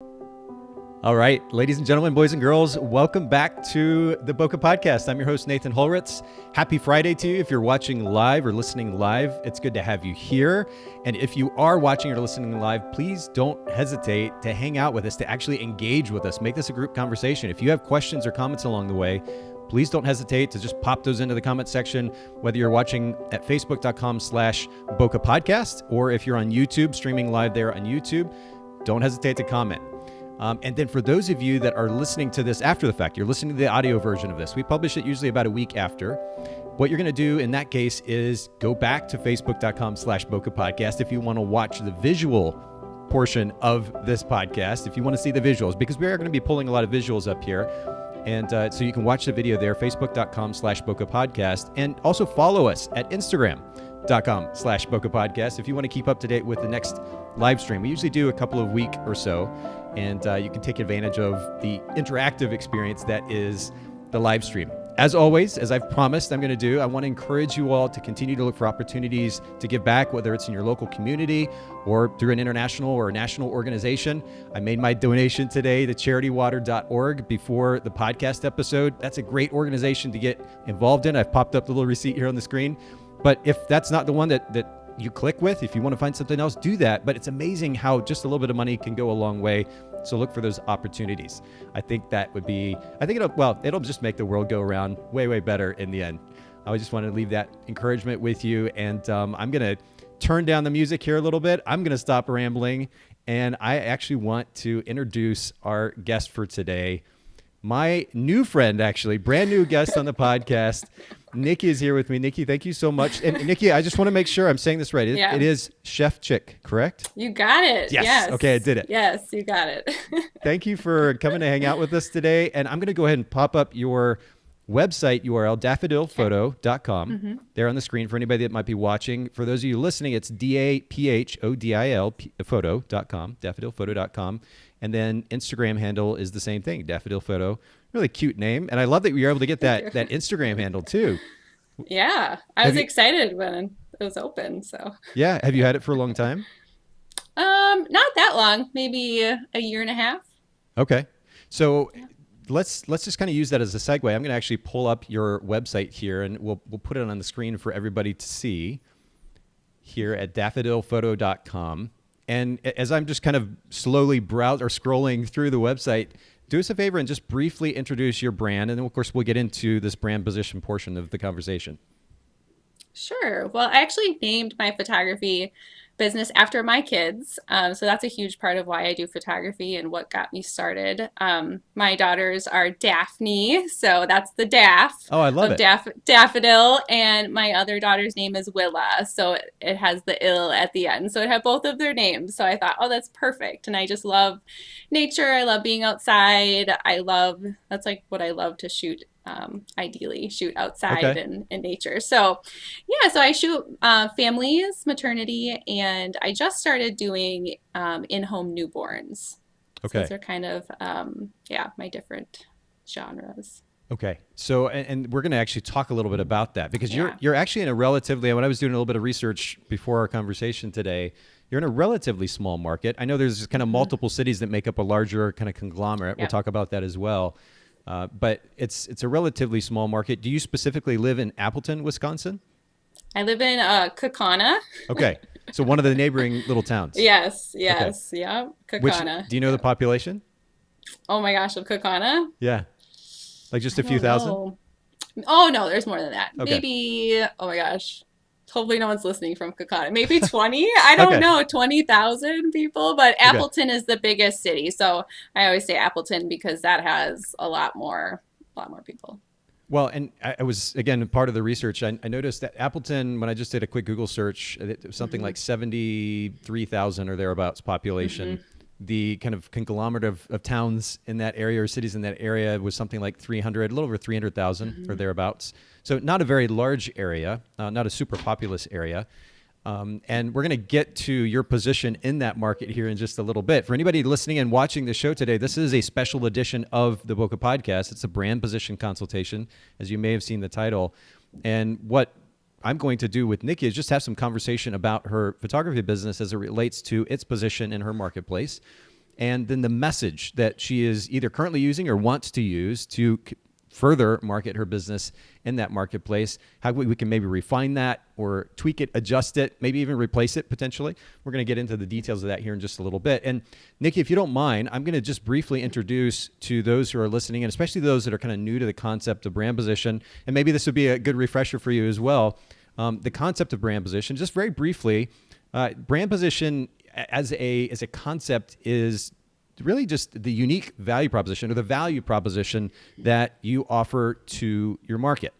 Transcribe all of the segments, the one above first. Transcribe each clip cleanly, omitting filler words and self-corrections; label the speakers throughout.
Speaker 1: All right, ladies and gentlemen, boys and girls, welcome back to the Bokeh Podcast. I'm your host, Nathan Holritz. Happy Friday to you. If you're watching live or listening live, it's good to have you here. And if you are watching or listening live, please don't hesitate to hang out with us, to actually engage with us. Make this a group conversation. If you have questions or comments along the way, please don't hesitate to just pop those into the comment section, whether you're watching at facebook.com/Bokeh Podcast, or if you're on YouTube, streaming live there on YouTube, don't hesitate to comment. And then for those of you that are listening to this after the fact, you're listening to the audio version of this. We publish it usually about a week after. What you're going to do in that case is go back to facebook.com/Bokeh Podcast if you want to watch the visual portion of this podcast, if you want to see the visuals, because we are going to be pulling a lot of visuals up here. And so you can watch the video there, facebook.com/Bokeh Podcast, and also follow us at instagram.com/Bokeh Podcast if you want to keep up to date with the next live stream. We usually do a couple of week or so, and you can take advantage of the interactive experience that is the live stream. As always, as I've promised I'm going to do, I want to encourage you all to continue to look for opportunities to give back, whether it's in your local community or through an international or a national organization. I made my donation today to charitywater.org before the podcast episode. That's a great organization to get involved in. I've popped up the little receipt here on the screen. But if that's not the one that you click with, if you want to find something else, do that. But it's amazing how just a little bit of money can go a long way. So look for those opportunities. I think that would be, it'll just make the world go around way, way better in the end. I just wanted to leave that encouragement with you. And I'm going to turn down the music here a little bit. I'm going to stop rambling. And I actually want to introduce our guest for today. My new friend, actually, brand new guest on the podcast. Nikki is here with me. Nikki, thank you so much. And Nikki, I just want to make sure I'm saying this right. It is Shefchik, correct?
Speaker 2: You got it. Yes.
Speaker 1: Okay, I did it.
Speaker 2: Yes, you got it.
Speaker 1: Thank you for coming to hang out with us today. And I'm going to go ahead and pop up your website URL, daffodilphoto.com, there on the screen for anybody that might be watching. For those of you listening, it's DAPHODIL photo.com, daffodilphoto.com. And then Instagram handle is the same thing, Daffodil Photo. Really cute name. And I love that we were able to get that Instagram handle too.
Speaker 2: Yeah, I was excited when it was open. So
Speaker 1: yeah, have you had it for a long time?
Speaker 2: Not that long, maybe a year and a half.
Speaker 1: Okay, so let's just kind of use that as a segue. I'm going to actually pull up your website here, and we'll put it on the screen for everybody to see here at daffodilphoto.com. And as I'm just kind of slowly scrolling through the website, do us a favor and just briefly introduce your brand. And then, of course, we'll get into this brand position portion of the conversation.
Speaker 2: Sure. Well, I actually named my photography business after my kids. So that's a huge part of why I do photography and what got me started. My daughters are Daphne, so that's the Daff.
Speaker 1: Oh, I love it.
Speaker 2: Daffodil. And my other daughter's name is Willa, so it has the ill at the end. So it had both of their names. So I thought, oh, that's perfect. And I just love nature. I love being outside. That's like what I love to shoot. Ideally shoot outside in nature. So yeah, so I shoot families, maternity, and I just started doing in-home newborns.
Speaker 1: Okay.
Speaker 2: So those are kind of, my different genres.
Speaker 1: Okay. So, and we're going to actually talk a little bit about that because you're actually in a relatively, when I was doing a little bit of research before our conversation today, you're in a relatively small market. I know there's kind of multiple cities that make up a larger kind of conglomerate. We'll talk about that as well. But it's a relatively small market. Do you specifically live in Appleton, Wisconsin?
Speaker 2: I live in Kaukauna.
Speaker 1: Okay. So one of the neighboring little towns.
Speaker 2: Yes.
Speaker 1: Okay.
Speaker 2: Yeah. Kaukauna.
Speaker 1: Do you know the population?
Speaker 2: Oh my gosh, of Kaukauna?
Speaker 1: Yeah. Like just a few thousand?
Speaker 2: Oh no, there's more than that.
Speaker 1: Okay.
Speaker 2: Maybe, oh my gosh. Hopefully no one's listening from Kaukauna. Maybe 20? I don't know, 20,000 people. But Appleton is the biggest city. So I always say Appleton because that has a lot more people.
Speaker 1: Well, and I was, again, part of the research, I noticed that Appleton, when I just did a quick Google search, it was something like 73,000 or thereabouts population. The kind of conglomerate of towns in that area or cities in that area was something like 300, a little over 300,000 or thereabouts. So not a very large area, not a super populous area. And we're going to get to your position in that market here in just a little bit. For anybody listening and watching the show today, this is a special edition of the Bokeh Podcast. It's a brand position consultation, as you may have seen the title. And what I'm going to do with Nikki is just have some conversation about her photography business as it relates to its position in her marketplace. and then the message that she is either currently using or wants to use to further market her business in that marketplace, how we can maybe refine that or tweak it, adjust it, maybe even replace it potentially. We're going to get into the details of that here in just a little bit. And Nikki, if you don't mind, I'm going to just briefly introduce to those who are listening, and especially those that are kind of new to the concept of brand position, and maybe this would be a good refresher for you as well, the concept of brand position. Just very briefly, brand position as a concept is really just the unique value proposition or the value proposition that you offer to your market.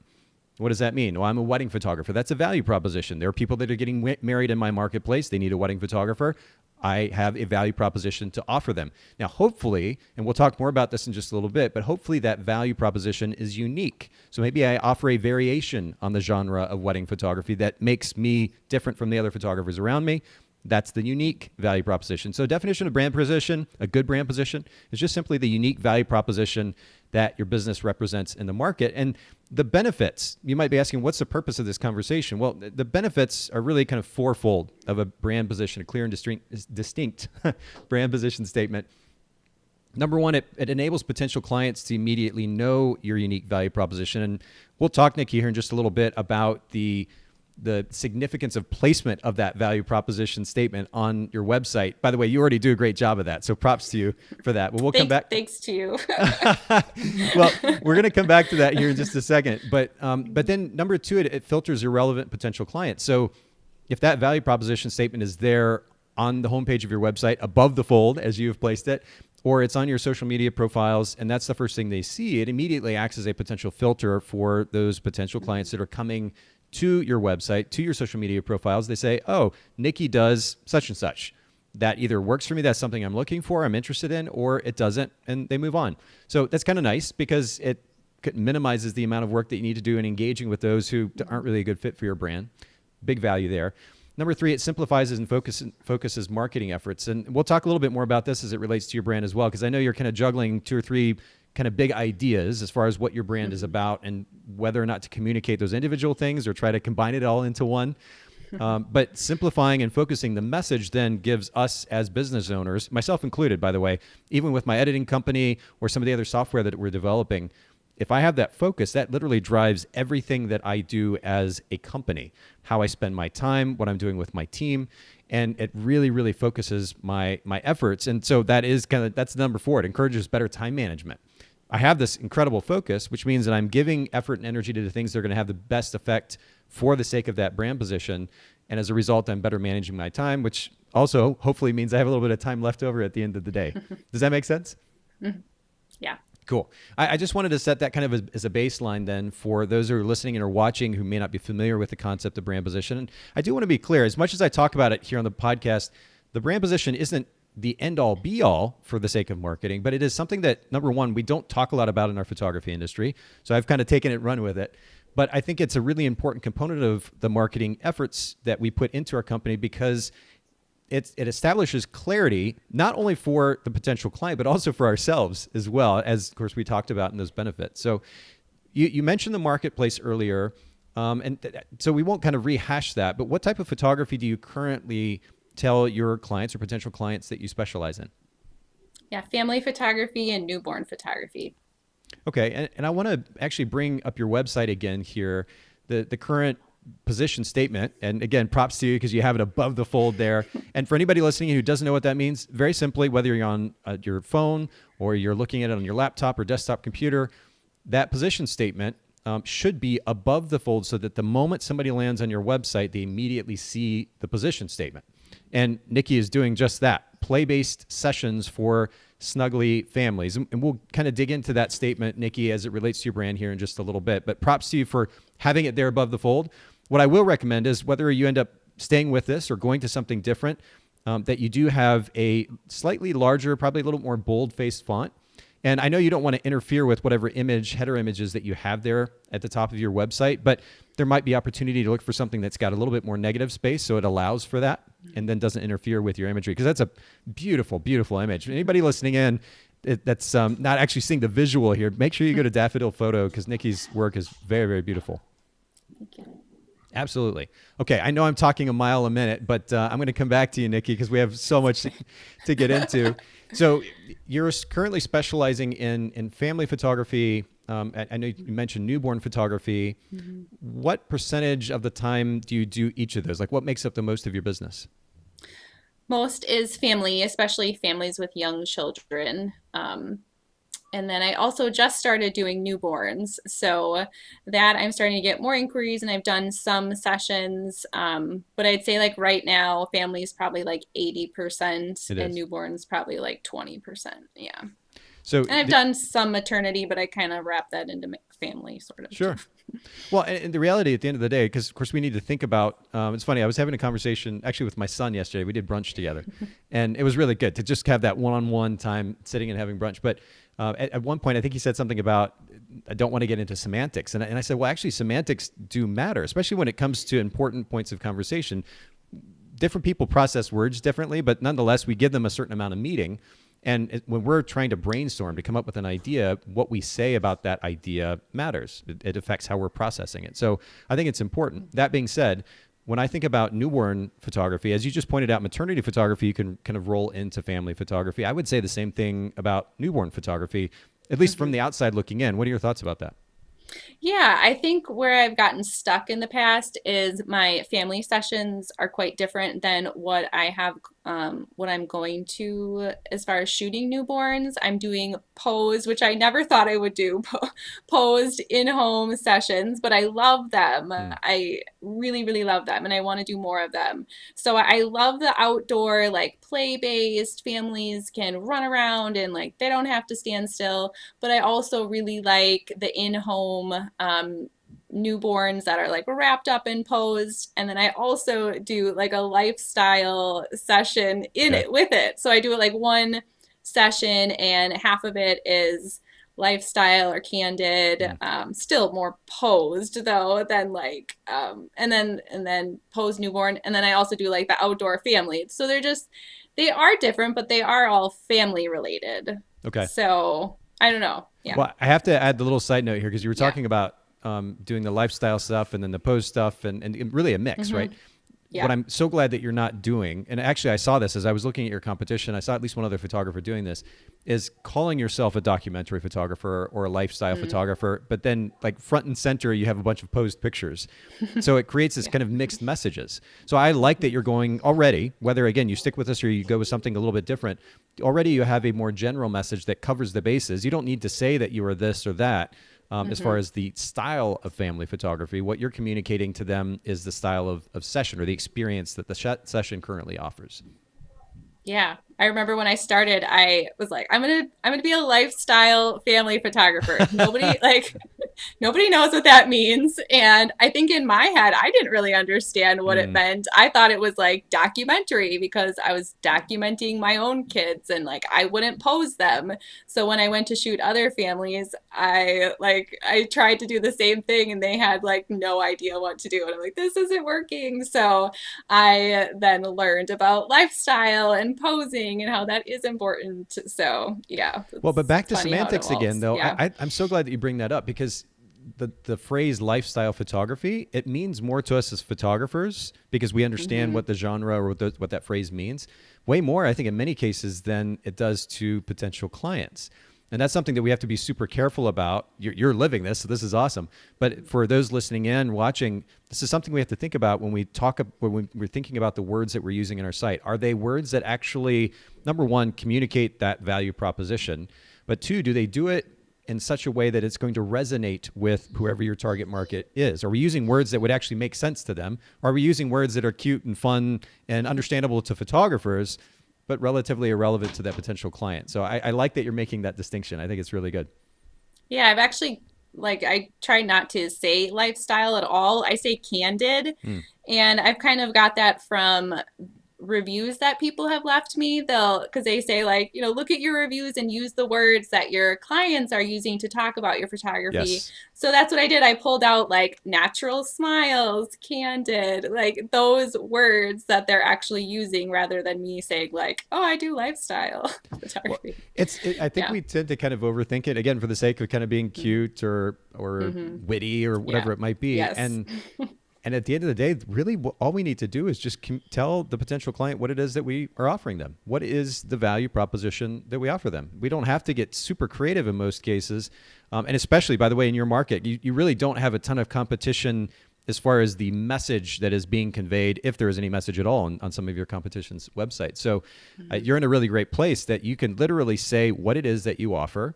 Speaker 1: What does that mean? Well, I'm a wedding photographer. That's a value proposition. There are people that are getting married in my marketplace. They need a wedding photographer. I have a value proposition to offer them. Now, hopefully, and we'll talk more about this in just a little bit, but hopefully that value proposition is unique. So maybe I offer a variation on the genre of wedding photography that makes me different from the other photographers around me. That's the unique value proposition. So definition of brand position, a good brand position, is just simply the unique value proposition that your business represents in the market. And the benefits, you might be asking, what's the purpose of this conversation? Well, the benefits are really kind of fourfold of a brand position, a clear and distinct brand position statement. Number one, it enables potential clients to immediately know your unique value proposition. And we'll talk, Nikki, here in just a little bit about the significance of placement of that value proposition statement on your website. By the way, you already do a great job of that, so props to you for that. But we'll come back.
Speaker 2: Thanks to you.
Speaker 1: Well, we're going to come back to that here in just a second. But then number two, it filters irrelevant potential clients. So if that value proposition statement is there on the homepage of your website, above the fold, as you have placed it, or it's on your social media profiles, and that's the first thing they see, it immediately acts as a potential filter for those potential clients that are coming to your website, to your social media profiles. They say, oh, Nikki does such and such. That either works for me, that's something I'm looking for, I'm interested in, or it doesn't, and they move on. So that's kind of nice because it minimizes the amount of work that you need to do in engaging with those who aren't really a good fit for your brand. Big value there. Number three, it simplifies and focuses marketing efforts. And we'll talk a little bit more about this as it relates to your brand as well, because I know you're kind of juggling two or three kind of big ideas as far as what your brand is about and whether or not to communicate those individual things or try to combine it all into one. But simplifying and focusing the message then gives us as business owners, myself included, by the way, even with my editing company or some of the other software that we're developing, if I have that focus, that literally drives everything that I do as a company, how I spend my time, what I'm doing with my team, and it really, really focuses my efforts. And so that's number four. It encourages better time management. I have this incredible focus, which means that I'm giving effort and energy to the things that are going to have the best effect for the sake of that brand position. And as a result, I'm better managing my time, which also hopefully means I have a little bit of time left over at the end of the day. Does that make sense?
Speaker 2: Yeah.
Speaker 1: Cool. I just wanted to set that kind of as a baseline then for those who are listening and are watching who may not be familiar with the concept of brand position. And I do want to be clear, as much as I talk about it here on the podcast, the brand position isn't the end-all be-all for the sake of marketing, but it is something that, number one, we don't talk a lot about in our photography industry. So I've kind of taken it, run with it. But I think it's a really important component of the marketing efforts that we put into our company because it establishes clarity, not only for the potential client, but also for ourselves as well, as, of course, we talked about in those benefits. So you mentioned the marketplace earlier, so we won't kind of rehash that, but what type of photography do you currently tell your clients or potential clients that you specialize in?
Speaker 2: Yeah, family photography and newborn photography.
Speaker 1: Okay, and I want to actually bring up your website again here, the current position statement. And again, props to you because you have it above the fold there. And for anybody listening who doesn't know what that means, very simply, whether you're on your phone or you're looking at it on your laptop or desktop computer, that position statement should be above the fold so that the moment somebody lands on your website, they immediately see the position statement. And Nikki is doing just that, play-based sessions for snuggly families. And we'll kind of dig into that statement, Nikki, as it relates to your brand here in just a little bit. But props to you for having it there above the fold. What I will recommend is whether you end up staying with this or going to something different, that you do have a slightly larger, probably a little more bold-faced font. And I know you don't want to interfere with whatever header images that you have there at the top of your website, but there might be opportunity to look for something that's got a little bit more negative space so it allows for that and then doesn't interfere with your imagery, because that's a beautiful, beautiful image. Anybody listening in that's not actually seeing the visual here, make sure you go to Daphodil Photo because Nikki's work is very, very beautiful.
Speaker 2: Thank you.
Speaker 1: Absolutely. Okay, I know I'm talking a mile a minute, but I'm going to come back to you, Nikki, because we have so much to get into. So you're currently specializing in family photography. I know you mentioned newborn photography.
Speaker 2: Mm-hmm.
Speaker 1: What percentage of the time do you do each of those? Like what makes up the most of your business?
Speaker 2: Most is family, especially families with young children. And then I also just started doing newborns. So that I'm starting to get more inquiries and I've done some sessions. But I'd say like right now, family is probably like 80%
Speaker 1: It
Speaker 2: and
Speaker 1: is.
Speaker 2: newborns probably like 20%. Yeah.
Speaker 1: So
Speaker 2: And I've done some maternity, but I kind of wrap that into family sort of too.
Speaker 1: sure. Well, and the reality at the end of the day, because of course we need to think about, it's funny, I was having a conversation actually with my son yesterday. We did brunch together and it was really good to just have that one-on-one time sitting and having brunch. But at one point, I think he said something about, I don't want to get into semantics. And I said, well, actually semantics do matter, especially when it comes to important points of conversation. Different people process words differently, but nonetheless, we give them a certain amount of meaning. And when we're trying to brainstorm to come up with an idea, what we say about that idea matters. It affects how we're processing it. So I think it's important. That being said, when I think about newborn photography, as you just pointed out, maternity photography, you can kind of roll into family photography. I would say the same thing about newborn photography, at least from the outside looking in. What are your thoughts about that?
Speaker 2: Yeah, I think where I've gotten stuck in the past is my family sessions are quite different than what I have, what I'm going to as far as shooting newborns. I'm doing pose, which I never thought I would do, posed in-home sessions, but I love them.
Speaker 1: Mm.
Speaker 2: I really, really love them, and I want to do more of them. So I love the outdoor, like play-based families can run around and like they don't have to stand still. But I also really like the in-home newborns that are like wrapped up and posed. And then I also do like a lifestyle session in
Speaker 1: Okay.
Speaker 2: it with it. So I do it like one session and half of it is lifestyle or candid,
Speaker 1: Mm.
Speaker 2: still more posed though than like and then pose newborn. And then I also do like the outdoor family. So they are different, but they are all family related.
Speaker 1: Okay.
Speaker 2: So I don't know. Yeah.
Speaker 1: Well, I have to add the little side note here because you were
Speaker 2: Yeah.
Speaker 1: talking about doing the lifestyle stuff and then the pose stuff and really a mix, right?
Speaker 2: Yeah.
Speaker 1: What I'm so glad that you're not doing, and actually I saw this as I was looking at your competition, I saw at least one other photographer doing this, is calling yourself a documentary photographer or a lifestyle photographer, but then like front and center, you have a bunch of posed pictures. So it creates this kind of mixed messages. So I like that you're going already, whether again, you stick with us or you go with something a little bit different, already you have a more general message that covers the bases. You don't need to say that you are this or that. As far as the style of family photography, what you're communicating to them is the style of session or the experience that the session currently offers.
Speaker 2: Yeah. I remember when I started, I was like, I'm gonna be a lifestyle family photographer. Nobody knows what that means. And I think in my head, I didn't really understand what it meant. I thought it was like documentary because I was documenting my own kids and like I wouldn't pose them. So when I went to shoot other families, I tried to do the same thing and they had like no idea what to do. And I'm like, this isn't working. So I then learned about lifestyle and posing and how that is important. So yeah.
Speaker 1: Well, but back to
Speaker 2: funny how it
Speaker 1: semantics
Speaker 2: evolves.
Speaker 1: again, though,
Speaker 2: Yeah.
Speaker 1: I'm so glad that you bring that up because the phrase lifestyle photography, it means more to us as photographers because we understand what the genre or what that phrase means way more, I think, in many cases than it does to potential clients. And that's something that we have to be super careful about. You're living this, so this is awesome. But for those listening in, watching, this is something we have to think about when we're thinking about the words that we're using in our site. Are they words that actually, number one, communicate that value proposition? But two, do they do it in such a way that it's going to resonate with whoever your target market is? Are we using words that would actually make sense to them? Or are we using words that are cute and fun and understandable to photographers, but relatively irrelevant to that potential client? So I like that you're making that distinction. I think it's really good.
Speaker 2: Yeah, I've actually I try not to say lifestyle at all. I say candid. And I've kind of got that from reviews that people have left me. Because they say like, look at your reviews and use the words that your clients are using to talk about your photography.
Speaker 1: Yes.
Speaker 2: So that's what I did. I pulled out like natural smiles, candid, like those words that they're actually using rather than me saying like, oh, I do lifestyle photography.
Speaker 1: I think
Speaker 2: Yeah.
Speaker 1: we tend to kind of overthink it again for the sake of kind of being cute or witty or whatever it might be.
Speaker 2: Yes.
Speaker 1: And And at the end of the day, really all we need to do is just tell the potential client what it is that we are offering them. What is the value proposition that we offer them? We don't have to get super creative in most cases. And especially, by the way, in your market, you really don't have a ton of competition as far as the message that is being conveyed, if there is any message at all on some of your competition's websites. So you're in a really great place that you can literally say what it is that you offer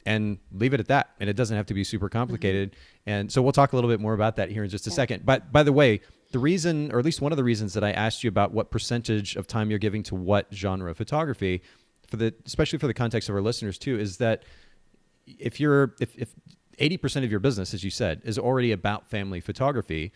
Speaker 1: and leave it at that. And it doesn't have to be super complicated. And so we'll talk a little bit more about that here in just a second. But by the way, the reason, or at least one of the reasons that I asked you about what percentage of time you're giving to what genre of photography, especially for the context of our listeners too, is that if 80% of your business, as you said, is already about family photography,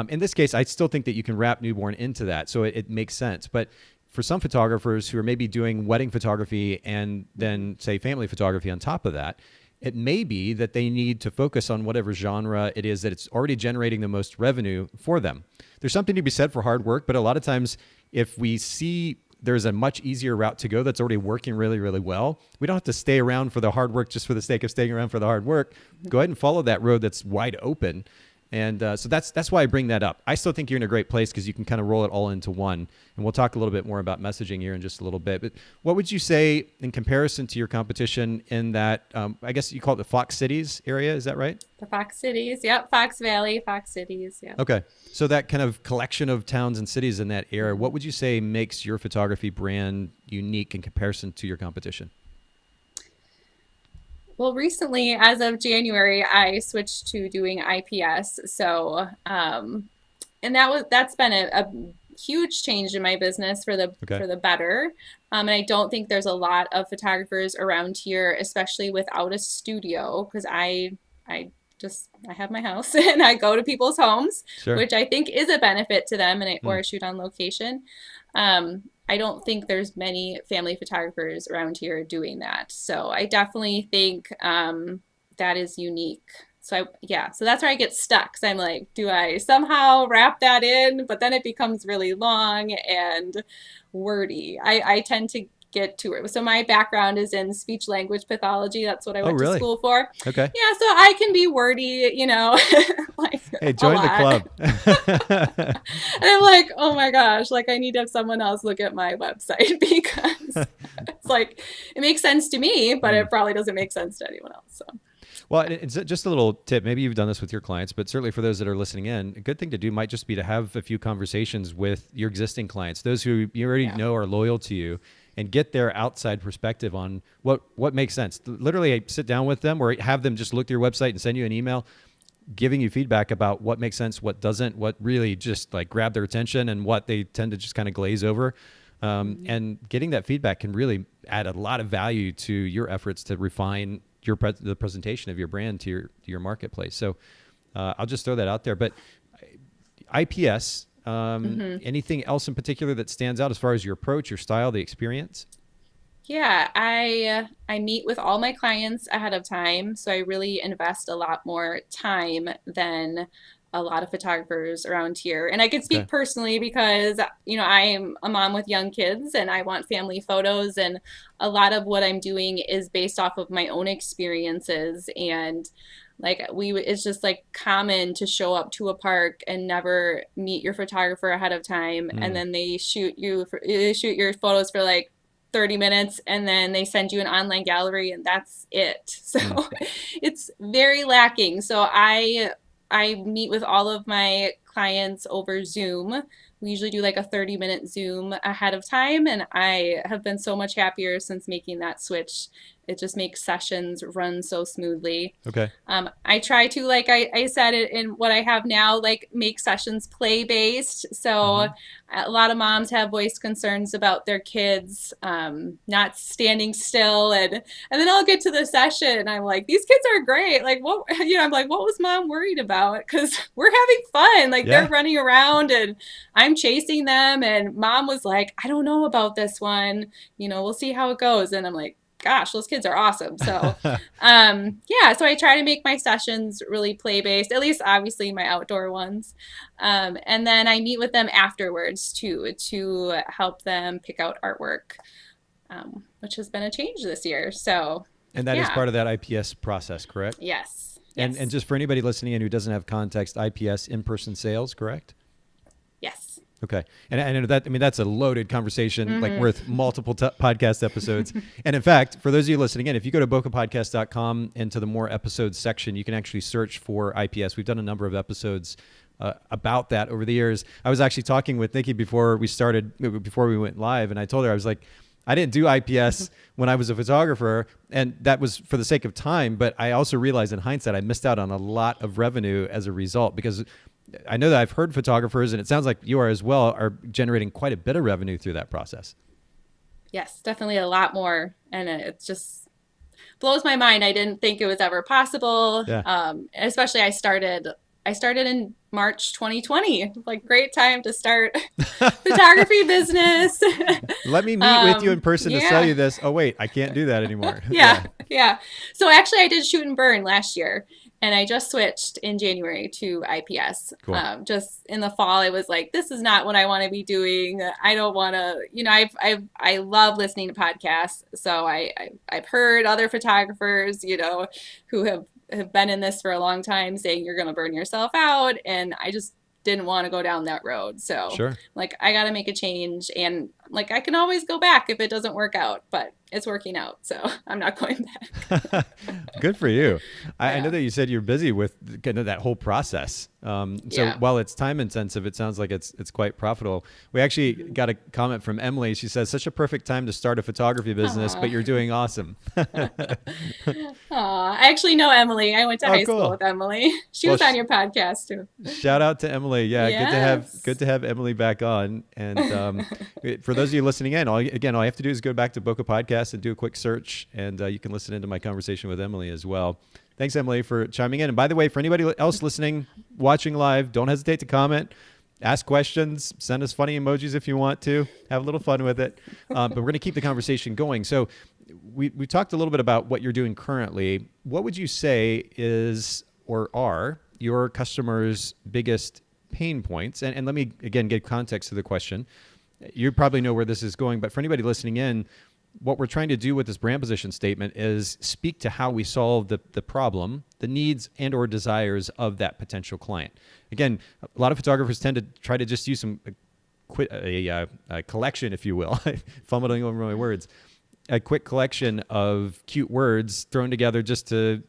Speaker 1: in this case, I still think that you can wrap newborn into that. So it makes sense. But for some photographers who are maybe doing wedding photography and then say family photography on top of that, it may be that they need to focus on whatever genre it is that it's already generating the most revenue for them. There's something to be said for hard work, but a lot of times if we see there's a much easier route to go that's already working really, really well, we don't have to stay around for the hard work just for the sake of staying around for the hard work. Go ahead and follow that road that's wide open. And so that's why I bring that up. I still think you're in a great place because you can kind of roll it all into one. And we'll talk a little bit more about messaging here in just a little bit. But what would you say in comparison to your competition in that, I guess you call it the Fox Cities area, is that right?
Speaker 2: The Fox Cities, yep. Fox Valley, Fox Cities, yep.
Speaker 1: Okay. So that kind of collection of towns and cities in that area, what would you say makes your photography brand unique in comparison to your competition?
Speaker 2: Well, recently, as of January, I switched to doing IPS. So, and that's been a huge change in my business for the better. And I don't think there's a lot of photographers around here, especially without a studio, because I have my house and I go to people's homes,
Speaker 1: sure,
Speaker 2: which I think is a benefit to them, or I shoot on location. I don't think there's many family photographers around here doing that. So I definitely think that is unique. So that's where I get stuck. So I'm like, do I somehow wrap that in? But then it becomes really long and wordy. I tend to get to it. So my background is in speech language pathology. That's what I went to school for.
Speaker 1: Okay.
Speaker 2: Yeah, so I can be wordy, like
Speaker 1: hey, join the club.
Speaker 2: And I'm like, oh my gosh, like I need to have someone else look at my website because it's like it makes sense to me, but it probably doesn't make sense to anyone else. So.
Speaker 1: Well, it's just a little tip. Maybe you've done this with your clients, but certainly for those that are listening in, a good thing to do might just be to have a few conversations with your existing clients, those who you already know are loyal to you, and get their outside perspective on what makes sense. Literally sit down with them or have them just look to your website and send you an email giving you feedback about what makes sense, what doesn't, what really just like grab their attention and what they tend to just kind of glaze over. And getting that feedback can really add a lot of value to your efforts to refine the presentation of your brand to your marketplace. So I'll just throw that out there. But IPS, anything else in particular that stands out as far as your approach, your style, the experience?
Speaker 2: Yeah, I meet with all my clients ahead of time, so I really invest a lot more time than a lot of photographers around here. And I can speak personally because, I'm a mom with young kids and I want family photos, and a lot of what I'm doing is based off of my own experiences. And like it's just like common to show up to a park and never meet your photographer ahead of time, and then they shoot your photos for like 30 minutes and then they send you an online gallery and that's it. So it's very lacking. So I meet with all of my clients over Zoom. We usually do like a 30-minute Zoom ahead of time, and I have been so much happier since making that switch. It just makes sessions run so smoothly.
Speaker 1: Okay.
Speaker 2: I try to, like I said it in what I have now, like make sessions play-based. So a lot of moms have voiced concerns about their kids not standing still, and then I'll get to the session and I'm like, these kids are great. Like what, I'm like, what was mom worried about? Because we're having fun. Like they're running around and I'm chasing them, and mom was like, I don't know about this one. We'll see how it goes. And I'm like, gosh, those kids are awesome. So, so I try to make my sessions really play-based, at least obviously my outdoor ones. And then I meet with them afterwards too, to help them pick out artwork, which has been a change this year. So,
Speaker 1: and that is part of that IPS process, correct?
Speaker 2: Yes.
Speaker 1: And
Speaker 2: Yes.
Speaker 1: just for anybody listening in who doesn't have context, IPS, in-person sales, correct?
Speaker 2: Yes.
Speaker 1: Okay. And I know that, I mean, that's a loaded conversation, like worth multiple podcast episodes. And in fact, for those of you listening in, if you go to bokehpodcast.com into the more episodes section, you can actually search for IPS. We've done a number of episodes about that over the years. I was actually talking with Nikki before we went live, and I told her, I was like, I didn't do IPS when I was a photographer, and that was for the sake of time. But I also realized in hindsight, I missed out on a lot of revenue as a result, because I know that I've heard photographers, and it sounds like you are as well, are generating quite a bit of revenue through that process.
Speaker 2: Yes, definitely a lot more. And it just blows my mind. I didn't think it was ever possible.
Speaker 1: Yeah.
Speaker 2: Especially I started in March 2020. Like, great time to start photography business.
Speaker 1: Let me meet with you in person to sell
Speaker 2: yeah.
Speaker 1: you this. Oh, wait, I can't do that anymore.
Speaker 2: Yeah. So actually I did shoot and burn last year, and I just switched in January to IPS.
Speaker 1: Cool.
Speaker 2: Just in the fall, I was like, this is not what I want to be doing. I don't want to, I love listening to podcasts. So I've heard other photographers, who have been in this for a long time saying you're going to burn yourself out. And I just didn't want to go down that road. So
Speaker 1: Sure.
Speaker 2: like, I got to make a change, and like, I can always go back if it doesn't work out, but it's working out. So I'm not going back.
Speaker 1: Good for you. I
Speaker 2: Yeah.
Speaker 1: know that you said you're busy with kind of that whole process. So while it's time intensive, it sounds like it's quite profitable. We actually got a comment from Emily. She says, such a perfect time to start a photography business, but you're doing awesome.
Speaker 2: I actually know Emily. I went to high
Speaker 1: cool.
Speaker 2: school with Emily. She was on your podcast too.
Speaker 1: Shout out to Emily. Yeah,
Speaker 2: Yes.
Speaker 1: good to have Emily back on. And for those of you listening in, all you have to do is go back to Bokeh Podcast and do a quick search, and you can listen into my conversation with Emily as well. Thanks, Emily, for chiming in. And by the way, for anybody else listening, watching live, don't hesitate to comment, ask questions, send us funny emojis if you want to. Have a little fun with it. But we're going to keep the conversation going. So we talked a little bit about what you're doing currently. What would you say is or are your customers' biggest pain points? And let me, again, give context to the question. You probably know where this is going, but for anybody listening in, what we're trying to do with this brand position statement is speak to how we solve the problem, the needs and or desires of that potential client. Again, a lot of photographers tend to try to just use a collection, if you will, fumbling over my words, a quick collection of cute words thrown together just to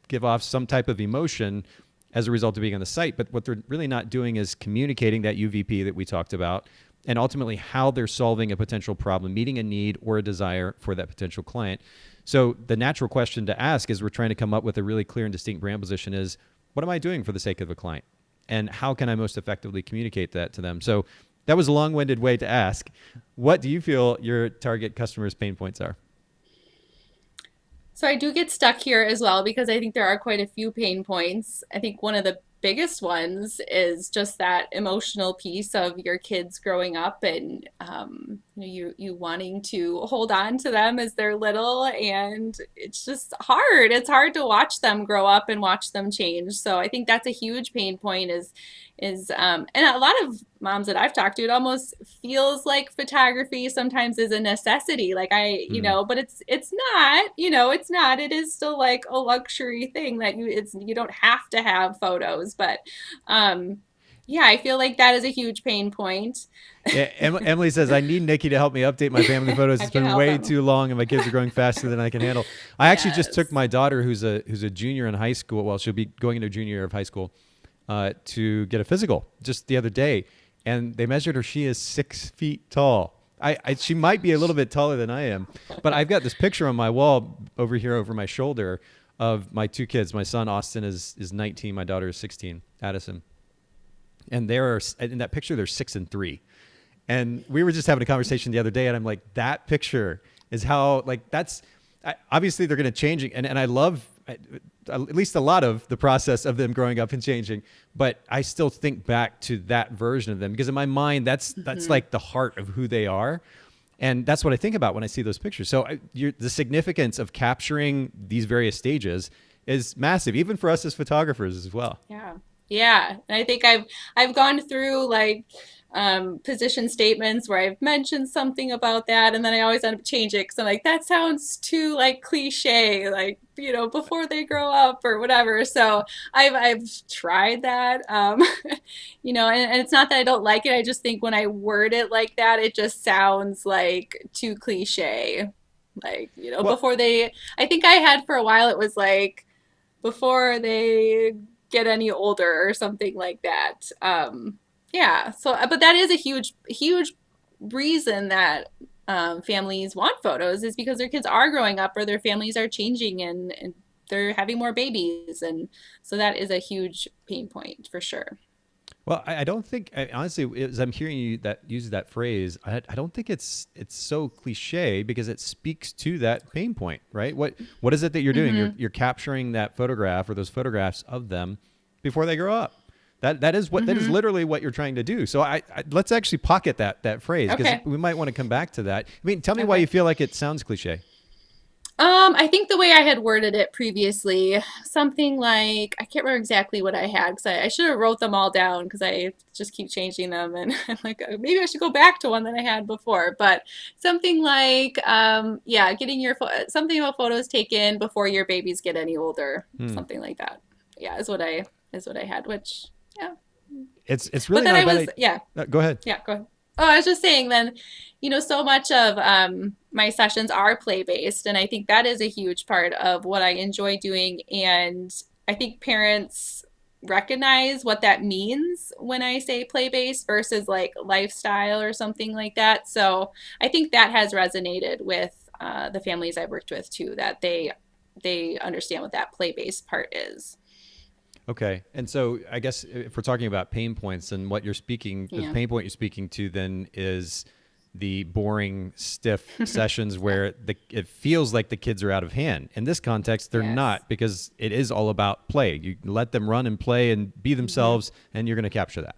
Speaker 1: give off some type of emotion as a result of being on the site. But what they're really not doing is communicating that UVP that we talked about, and ultimately how they're solving a potential problem, meeting a need or a desire for that potential client. So the natural question to ask as we're trying to come up with a really clear and distinct brand position is, what am I doing for the sake of a client? And how can I most effectively communicate that to them? So that was a long-winded way to ask. What do you feel your target customers' pain points are?
Speaker 2: So I do get stuck here as well, because I think there are quite a few pain points. I think one of the biggest ones is just that emotional piece of your kids growing up, and you wanting to hold on to them as they're little, and it's just hard. It's hard to watch them grow up and watch them change. So I think that's a huge pain point and a lot of moms that I've talked to, it almost feels like photography sometimes is a necessity. Like but it's not, it's not. It is still like a luxury thing that you don't have to have photos, but I feel like that is a huge pain point.
Speaker 1: Yeah, Emily says, I need Nikki to help me update my family photos. It's been way too long and my kids are growing faster than I can handle. I actually just took my daughter, who's a junior in high school. Well, she'll be going into junior year of high school, to get a physical just the other day. And they measured her. She is 6 feet tall. She might be a little bit taller than I am, but I've got this picture on my wall over here over my shoulder of my two kids. My son, Austin, is 19. My daughter is 16, Addison. And in that picture, they're 6 and 3. And we were just having a conversation the other day, and I'm like, that picture is how, like, that's, obviously they're going to change. And I love at least a lot of the process of them growing up and changing, but I still think back to that version of them, because in my mind, that's like the heart of who they are. And that's what I think about when I see those pictures. So the significance of capturing these various stages is massive, even for us as photographers as well.
Speaker 2: Yeah. And I think I've gone through, like, position statements where I've mentioned something about that, and then I always end up changing it because I'm like, that sounds too like cliche, like, before they grow up or whatever. So I've tried that, and it's not that I don't like it. I just think when I word it like that, it just sounds like too cliche. Like,
Speaker 1: Well,
Speaker 2: before they, I think I had for a while, it was like before they get any older or something like that. Yeah. So, but that is a huge, huge reason that families want photos is because their kids are growing up or their families are changing and they're having more babies. And so that is a huge pain point for sure.
Speaker 1: well, I don't think, honestly, as I'm hearing you that use that phrase, I don't think it's so cliche because it speaks to that pain point, right? What is it that you're doing? You're capturing that photograph or those photographs of them before they grow up. That is that is literally what you're trying to do. So I let's actually pocket that phrase because
Speaker 2: Okay.
Speaker 1: we might want to come back to that. I mean, tell me why
Speaker 2: Okay.
Speaker 1: you feel like it sounds cliche.
Speaker 2: I think the way I had worded it previously, something like, I can't remember exactly what I had because I should have wrote them all down because I just keep changing them and I'm like, maybe I should go back to one that I had before. But something like, yeah, getting something about photos taken before your babies get any older,
Speaker 1: Hmm.
Speaker 2: something like that. Yeah, is what I had, which, yeah.
Speaker 1: It's
Speaker 2: But
Speaker 1: really
Speaker 2: then
Speaker 1: not
Speaker 2: I
Speaker 1: a bad
Speaker 2: was, yeah.
Speaker 1: Go ahead.
Speaker 2: Yeah, go ahead. Oh, I was just saying then, so much of my sessions are play-based, and I think that is a huge part of what I enjoy doing. And I think parents recognize what that means when I say play-based versus like lifestyle or something like that. So I think that has resonated with the families I've worked with too, that they understand what that play-based part is.
Speaker 1: Okay. And so I guess if we're talking about pain points and what the
Speaker 2: Yeah.
Speaker 1: pain point you're speaking to then is the boring, stiff sessions where it feels like the kids are out of hand. In this context, they're
Speaker 2: Yes.
Speaker 1: not because it is all about play. You let them run and play and be
Speaker 2: hmm
Speaker 1: themselves, and you're going to capture that.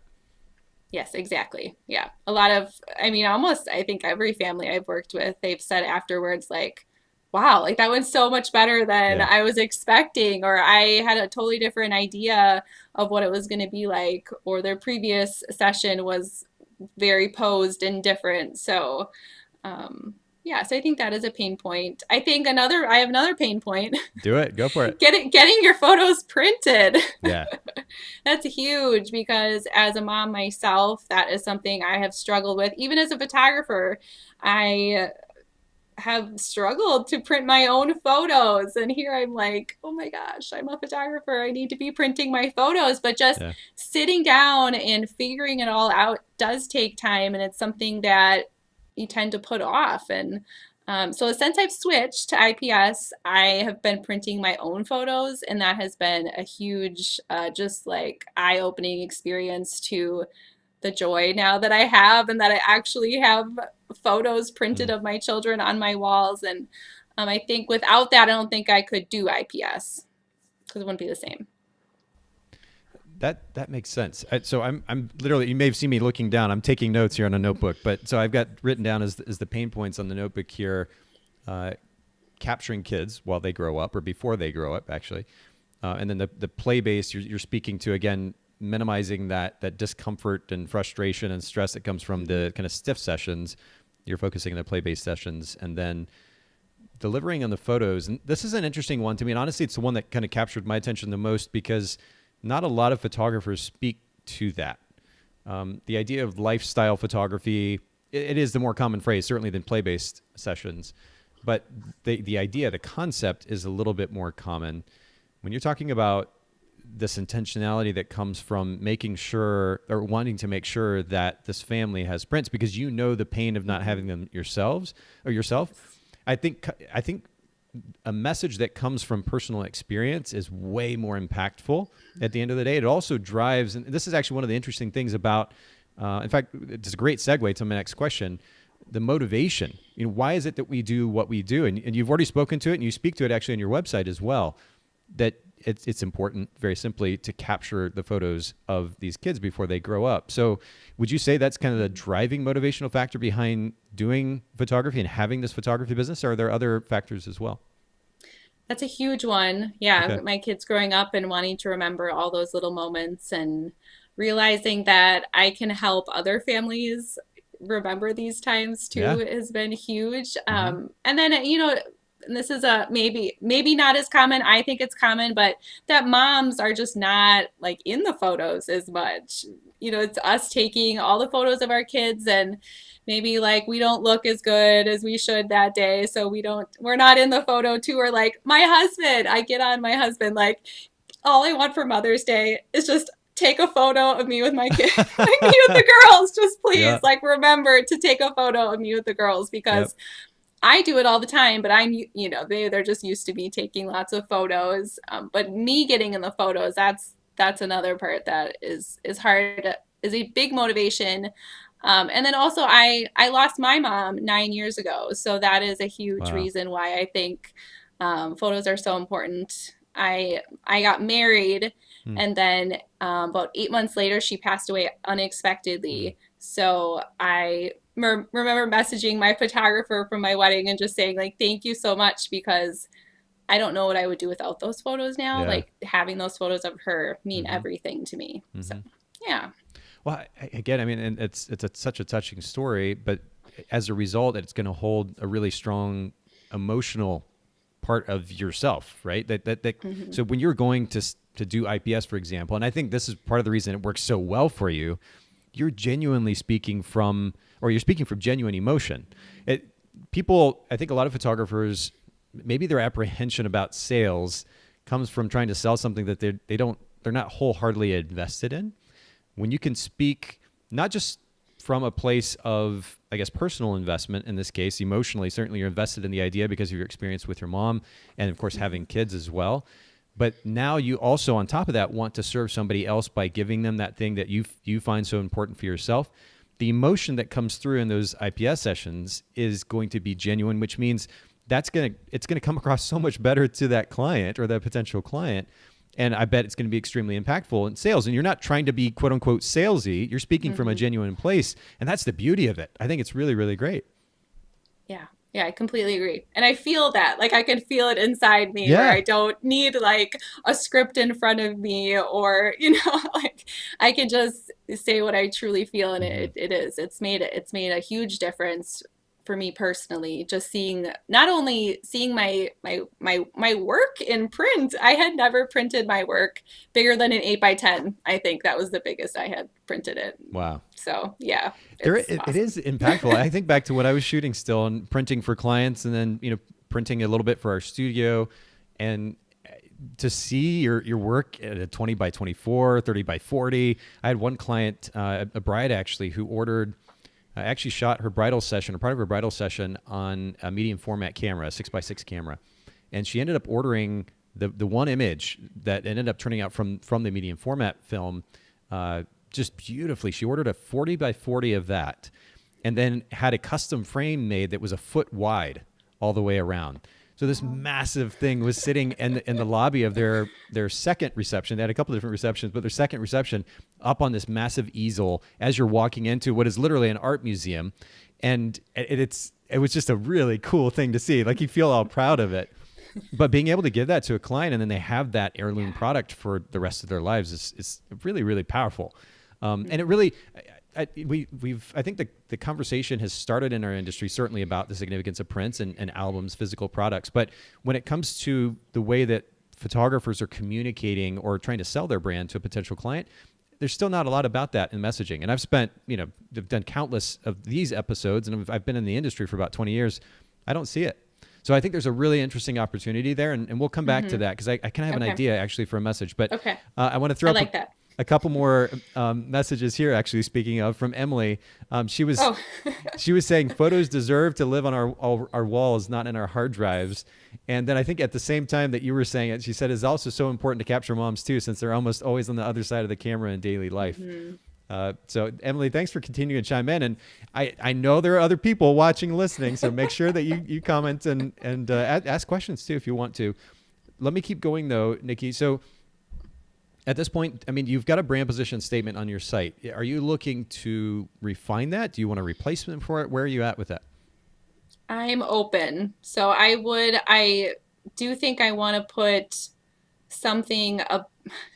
Speaker 2: Yes, exactly. Yeah. A lot of, I mean, almost, I think every family I've worked with, they've said afterwards, like, wow, like that went so much better than
Speaker 1: Yeah.
Speaker 2: I was expecting, or I had a totally different idea of what it was going to be like, or their previous session was very posed and different. So, yeah, so I think that is a pain point. I have another pain point.
Speaker 1: Do it. Go for it.
Speaker 2: Getting your photos printed.
Speaker 1: Yeah.
Speaker 2: That's huge because as a mom myself, that is something I have struggled with. Even as a photographer, I have struggled to print my own photos. And here I'm like, oh my gosh, I'm a photographer. I need to be printing my photos. But just
Speaker 1: Yeah.
Speaker 2: sitting down and figuring it all out does take time. And it's something that you tend to put off. And so since I've switched to IPS, I have been printing my own photos. And that has been a huge, just like eye-opening experience to the joy now that I have and that I actually have photos printed
Speaker 1: Mm.
Speaker 2: of my children on my walls. And I think without that, I don't think I could do IPS because it wouldn't be the same.
Speaker 1: That makes sense. So I'm literally, you may have seen me looking down. I'm taking notes here on a notebook, but so I've got written down as the pain points on the notebook here, capturing kids while they grow up or before they grow up, actually, and then the play based you're speaking to again, minimizing that discomfort and frustration and stress that comes from the kind of stiff sessions. You're focusing on the play based sessions, and then delivering on the photos. And this is an interesting one to me. And honestly, it's the one that kind of captured my attention the most because not a lot of photographers speak to that. The idea of lifestyle photography, it is the more common phrase, certainly than play-based sessions. But the idea, the concept is a little bit more common. When you're talking about this intentionality that comes from making sure or wanting to make sure that this family has prints because you know the pain of not having them yourself. I think a message that comes from personal experience is way more impactful at the end of the day. It also drives, and this is actually one of the interesting things about, in fact, it's a great segue to my next question, the motivation. Why is it that we do what we do? And you've already spoken to it, and you speak to it actually on your website as well, that it's important, very simply, to capture the photos of these kids before they grow up. So would you say that's kind of the driving motivational factor behind doing photography and having this photography business? Or are there other factors as well?
Speaker 2: That's a huge one. Yeah,
Speaker 1: Okay.
Speaker 2: my kids growing up and wanting to remember all those little moments and realizing that I can help other families remember these times too
Speaker 1: Yeah.
Speaker 2: has been huge.
Speaker 1: Hmm.
Speaker 2: And then, and this is a maybe not as common. I think it's common, but that moms are just not like in the photos as much. It's us taking all the photos of our kids, and maybe like we don't look as good as we should that day, so we're not in the photo too. Or like my husband, I get on my husband like, all I want for Mother's Day is just take a photo of me with my kid, like me with the girls. Just please,
Speaker 1: Yeah.
Speaker 2: like, remember to take a photo of me with the girls,
Speaker 1: Yep.
Speaker 2: because I do it all the time, but they're just used to me taking lots of photos. But me getting in the photos, that's another part that is hard, is a big motivation. And then also I lost my mom 9 years ago, so that is a huge
Speaker 1: Wow.
Speaker 2: reason why I think photos are so important. I got married,
Speaker 1: Mm.
Speaker 2: and then about 8 months later, she passed away
Speaker 1: Mm.
Speaker 2: unexpectedly. So I remember messaging my photographer from my wedding and just saying like, thank you so much, because I don't know what I would do without those photos now.
Speaker 1: Yeah.
Speaker 2: Like, having those photos of her mean
Speaker 1: Hmm.
Speaker 2: everything to me. So
Speaker 1: Hmm.
Speaker 2: yeah.
Speaker 1: Well, again, I mean, and it's such a touching story, but as a result, it's going to hold a really strong emotional part of yourself, right?
Speaker 2: Hmm.
Speaker 1: So when you're going to do IPS, for example, and I think this is part of the reason it works so well for you, you're genuinely speaking from, or you're speaking from genuine emotion. People, I think a lot of photographers, maybe their apprehension about sales comes from trying to sell something that they're not wholeheartedly invested in. When you can speak not just from a place of, I guess, personal investment, in this case, emotionally, certainly you're invested in the idea because of your experience with your mom and, of course, having kids as well. But now you also, on top of that, want to serve somebody else by giving them that thing that you find so important for yourself. The emotion that comes through in those IPS sessions is going to be genuine, which means it's gonna come across so much better to that client or that potential client. And I bet it's going to be extremely impactful in sales. And you're not trying to be quote unquote salesy. You're speaking from a
Speaker 2: Hmm.
Speaker 1: genuine place. And that's the beauty of it. I think it's really, really great.
Speaker 2: Yeah. Yeah, I completely agree. And I feel that. Like, I can feel it inside me, where
Speaker 1: Yeah.
Speaker 2: I don't need like a script in front of me, or, like, I can just say what I truly feel, and
Speaker 1: Hmm.
Speaker 2: it's made a huge difference for me personally, just seeing, not only seeing my work in print. I had never printed my work bigger than an 8 by 10. I think that was the biggest I had printed it.
Speaker 1: Wow.
Speaker 2: So, yeah,
Speaker 1: There,
Speaker 2: it's
Speaker 1: it
Speaker 2: awesome.
Speaker 1: is impactful. I think back to when I was shooting still and printing for clients, and then printing a little bit for our studio, and to see your work at a 20 by 24, 30 by 40. I had one client, a bride actually, who ordered, actually shot her bridal session, or part of her bridal session, on a medium format camera, a 6x6 camera, and she ended up ordering the one image that ended up turning out from the medium format film. Just beautifully. She ordered a 40 by 40 of that, and then had a custom frame made that was a foot wide all the way around. So this massive thing was sitting in the lobby of their second reception. They had a couple of different receptions, but their second reception, up on this massive easel as you're walking into what is literally an art museum. And it was just a really cool thing to see. Like, you feel all proud of it. But being able to give that to a client, and then they have that heirloom product for the rest of their lives, is really, really powerful. And it really, I think the conversation has started in our industry, certainly about the significance of prints and albums, physical products. But when it comes to the way that photographers are communicating or trying to sell their brand to a potential client, there's still not a lot about that in messaging. And I've done countless of these episodes, and I've been in the industry for about 20 years. I don't see it. So I think there's a really interesting opportunity there, and we'll come back to
Speaker 2: Hmm.
Speaker 1: that, because I kind of have an
Speaker 2: Okay.
Speaker 1: idea actually for a message. But
Speaker 2: Okay.
Speaker 1: I want to throw
Speaker 2: I
Speaker 1: up
Speaker 2: like that.
Speaker 1: a couple more messages here. Actually, speaking of, from Emily, she was
Speaker 2: Oh,
Speaker 1: she was saying photos deserve to live on our walls, not in our hard drives. And then I think at the same time that you were saying it, she said it's also so important to capture moms too, since they're almost always on the other side of the camera in daily life.
Speaker 2: hmm.
Speaker 1: So Emily, thanks for continuing to chime in. And I know there are other people watching, listening, so make sure that you comment and ask questions too if you want to. Let me keep going though, Nikki. So at this point, I mean, you've got a brand position statement on your site. Are you looking to refine that? Do you want a replacement for it? Where are you at with that?
Speaker 2: I'm open. So I do think I want to put something up.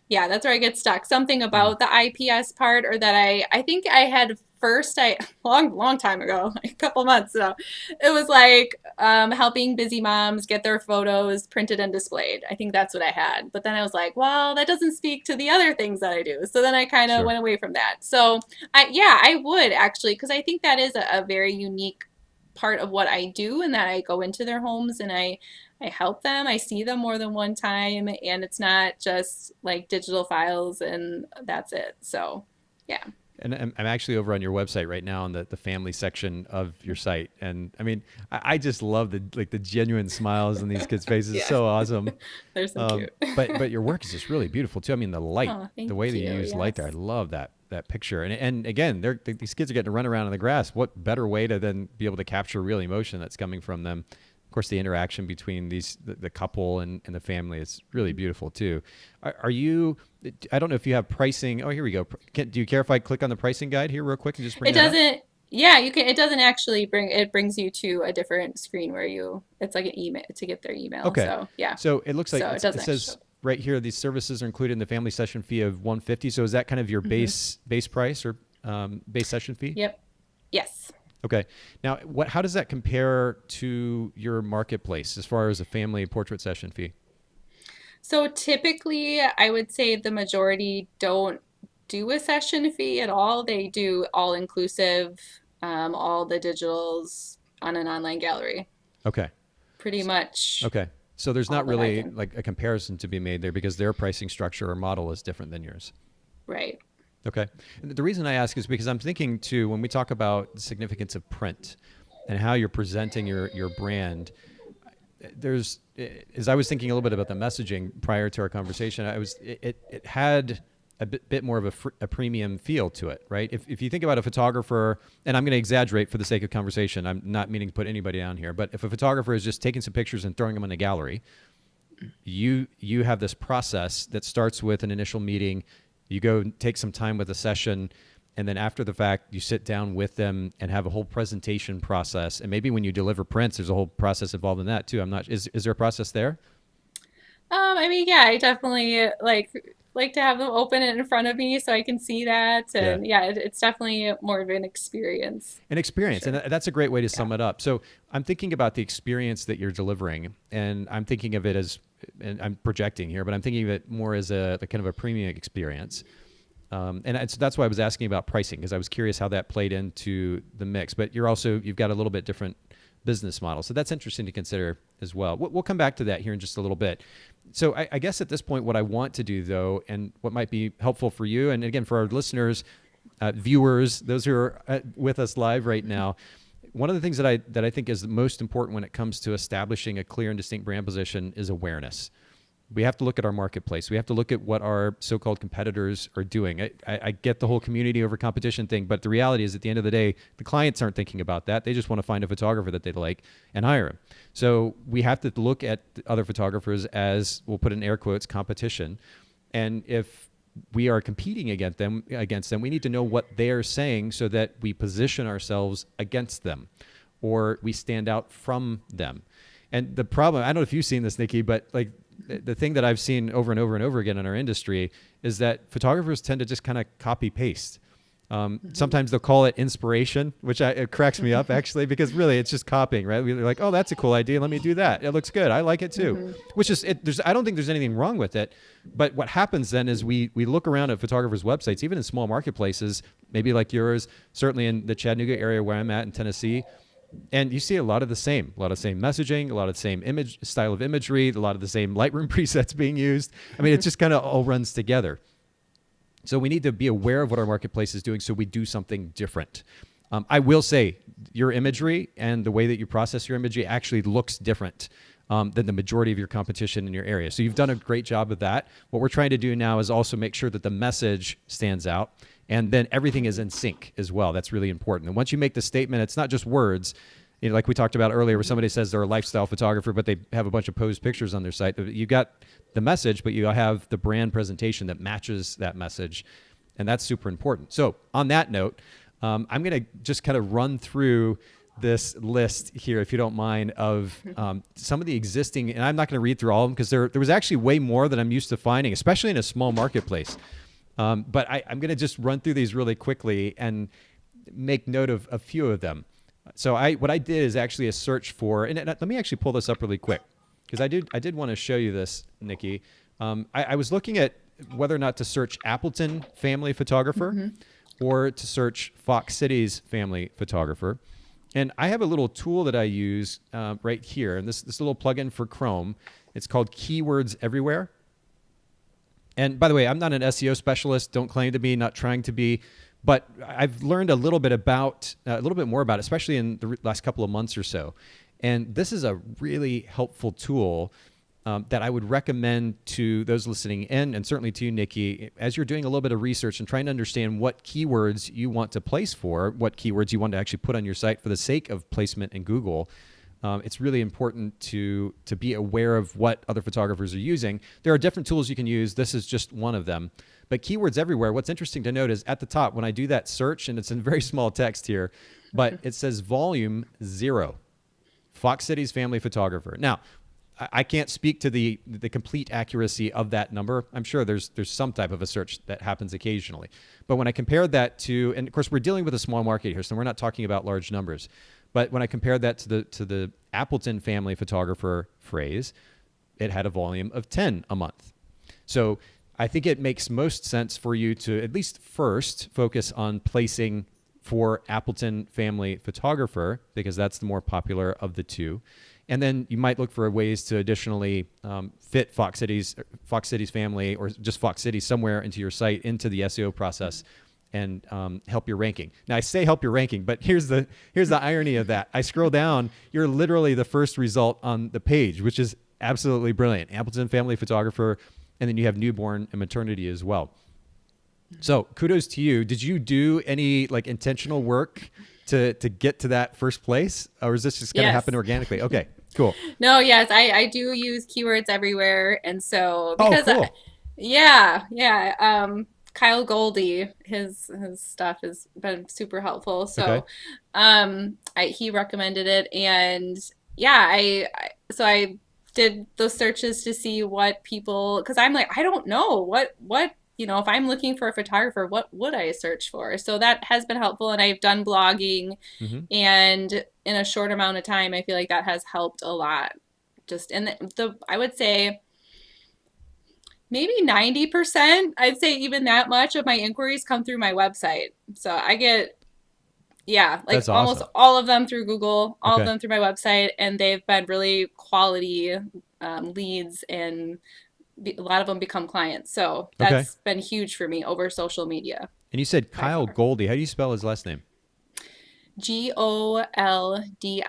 Speaker 2: Yeah, that's where I get stuck. Something about the IPS part, or that I think I had first, long time ago, like a couple months ago, it was like helping busy moms get their photos printed and displayed. I think that's what I had. But then I was like, well, that doesn't speak to the other things that I do. So then I kind of
Speaker 1: Sure.
Speaker 2: went away from that. So I would actually, because I think that is a very unique part of what I do, and that I go into their homes and I help them. I see them more than one time, and it's not just like digital files and that's it. So, yeah.
Speaker 1: And I'm actually over on your website right now in the family section of your site. And I mean, I just love the genuine smiles on these kids' faces. It's
Speaker 2: Yeah.
Speaker 1: so awesome.
Speaker 2: They're so cute.
Speaker 1: But your work is just really beautiful too. I mean, the light,
Speaker 2: Oh,
Speaker 1: the
Speaker 2: thank
Speaker 1: way that you
Speaker 2: you.
Speaker 1: use light there, I
Speaker 2: Yes.
Speaker 1: love that picture. And again, these kids are getting to run around in the grass. What better way to then be able to capture real emotion that's coming from them? Of course, the interaction between the couple and the family is really beautiful too. Are you? I don't know if you have pricing. Oh, here we go. Do you care if I click on the pricing guide here real quick and just bring
Speaker 2: It
Speaker 1: that up?
Speaker 2: doesn't, yeah, you can, it doesn't actually it brings you to a different screen where it's like an email to get their email.
Speaker 1: Okay.
Speaker 2: So, yeah.
Speaker 1: So it looks like
Speaker 2: So it
Speaker 1: it
Speaker 2: doesn't actually
Speaker 1: says right here these services are included in the family session fee of $150. So is that kind of your base price or base session fee?
Speaker 2: Yep. Yes.
Speaker 1: Okay. Now, how does that compare to your marketplace as far as a family portrait session fee?
Speaker 2: So typically, I would say the majority don't do a session fee at all. They do all inclusive, all the digitals on an online gallery.
Speaker 1: Okay.
Speaker 2: Pretty much
Speaker 1: Okay. So there's
Speaker 2: all
Speaker 1: not
Speaker 2: that I
Speaker 1: really
Speaker 2: can.
Speaker 1: like a comparison to be made there because their pricing structure or model is different than yours.
Speaker 2: Right.
Speaker 1: Okay. And the reason I ask is because I'm thinking too, when we talk about the significance of print and how you're presenting your brand, as I was thinking a little bit about the messaging prior to our conversation, it had a bit more of a premium feel to it, right? If you think about a photographer, and I'm going to exaggerate for the sake of conversation, I'm not meaning to put anybody down here, but if a photographer is just taking some pictures and throwing them in a gallery, you have this process that starts with an initial meeting. You go take some time with a session, and then after the fact, you sit down with them and have a whole presentation process. And maybe when you deliver prints, there's a whole process involved in that too. I'm not. Is there a process there?
Speaker 2: I mean, yeah, I definitely like to have them open it in front of me so I can see that,
Speaker 1: Yeah.
Speaker 2: and yeah, it's definitely more of an experience
Speaker 1: An
Speaker 2: for
Speaker 1: experience, and
Speaker 2: sure.
Speaker 1: that's a great way to
Speaker 2: Yeah.
Speaker 1: sum it up. So I'm thinking about the experience that you're delivering, and I'm thinking of it as, and I'm projecting here, but I'm thinking of it more as a kind of a premium experience. So that's why I was asking about pricing, because I was curious how that played into the mix. But you've got a little bit different business model, so that's interesting to consider as well. We'll come back to that here in just a little bit. So I guess at this point, what I want to do though, and what might be helpful for you, and again for our listeners, viewers, those who are with us live right now, one of the things that I think is the most important when it comes to establishing a clear and distinct brand position is awareness. We have to look at our marketplace. We have to look at what our so-called competitors are doing. I get the whole community over competition thing, but the reality is at the end of the day, the clients aren't thinking about that. They just want to find a photographer that they like and hire him. So we have to look at other photographers as, we'll put in air quotes, competition. And if we are competing against them, we need to know what they're saying so that we position ourselves against them or we stand out from them. And the problem, I don't know if you've seen this, Nikki, but like the thing that I've seen over and over and over again in our industry is that photographers tend to just kind of copy paste. Sometimes they'll call it inspiration, which it cracks me up actually, because really it's just copying, right? We're like, oh, that's a cool idea. Let me do that. It looks good. I like it too. Which is, I don't think there's anything wrong with it. But what happens then is we look around at photographers' websites, even in small marketplaces, maybe like yours, certainly in the Chattanooga area where I'm at in Tennessee, and you see a lot of the same messaging, a lot of the same style of imagery, a lot of the same Lightroom presets being used. I mean, it just kind of all runs together. So we need to be aware of what our marketplace is doing so we do something different. I will say your imagery and the way that you process your imagery actually looks different than the majority of your competition in your area. So you've done a great job of that. What we're trying to do now is also make sure that the message stands out and then everything is in sync as well. That's really important. And once you make the statement, it's not just words. You know, like we talked about earlier, where somebody says they're a lifestyle photographer, but they have a bunch of posed pictures on their site. You got the message, but you have the brand presentation that matches that message. And that's super important. So on that note, I'm going to just kind of run through this list here, if you don't mind, of some of the existing, and I'm not going to read through all of them because there was actually way more than I'm used to finding, especially in a small marketplace. But I'm going to just run through these really quickly and make note of a few of them. So what I did is actually a search for, and let me actually pull this up really quick because I did want to show you this, Nikki. I was looking at whether or not to search Appleton family photographer or to search Fox Cities family photographer. And I have a little tool that I use right here, and this little plugin for Chrome. It's called Keywords Everywhere. And by the way, I'm not an SEO specialist. Don't claim to be, not trying to be. But I've learned a little bit more about it, especially in the last couple of months or so. And this is a really helpful tool that I would recommend to those listening in, and certainly to you, Nikki, as you're doing a little bit of research and trying to understand what keywords you want to place for, what keywords you want to actually put on your site for the sake of placement in Google. It's really important to be aware of what other photographers are using. There are different tools you can use. This is just one of them. But Keywords Everywhere, what's interesting to note is at the top, when I do that search, and it's in very small text here, but it says volume 0, Fox Cities family photographer. Now, I can't speak to the complete accuracy of that number. I'm sure there's some type of a search that happens occasionally. But when I compared that to, and of course we're dealing with a small market here, so we're not talking about large numbers. But when I compared that to the Appleton family photographer phrase, it had a volume of 10 a month. So I think it makes most sense for you to at least first focus on placing for Appleton family photographer, because that's the more popular of the two. And then you might look for ways to additionally fit Fox Cities family, or just Fox Cities somewhere into your site, into the SEO process, and help your ranking. Now I say help your ranking, but here's the irony of that. I scroll down, you're literally the first result on the page, which is absolutely brilliant. Appleton family photographer, and then you have newborn and maternity as well. So kudos to you. Did you do any intentional work to get to that first place, or is this just going to happen organically? Okay, cool.
Speaker 2: No, yes, I do use Keywords Everywhere, and so because
Speaker 1: cool.
Speaker 2: Kyle Goldie, his stuff has been super helpful. So he recommended it, and I did those searches to see what people, because I'm like, I don't know what if I'm looking for a photographer, what would I search for? So that has been helpful, and I've done blogging, and in a short amount of time, I feel like that has helped a lot. Just in I would say maybe 90%, I'd say even that much of my inquiries come through my website. So I get,
Speaker 1: That's awesome.
Speaker 2: Almost all of them through Google, all of them through my website, and they've been really quality leads, and a lot of them become clients. So that's been huge for me over social media.
Speaker 1: And you said Kyle Goldie. How do you spell his last name?
Speaker 2: Goldie.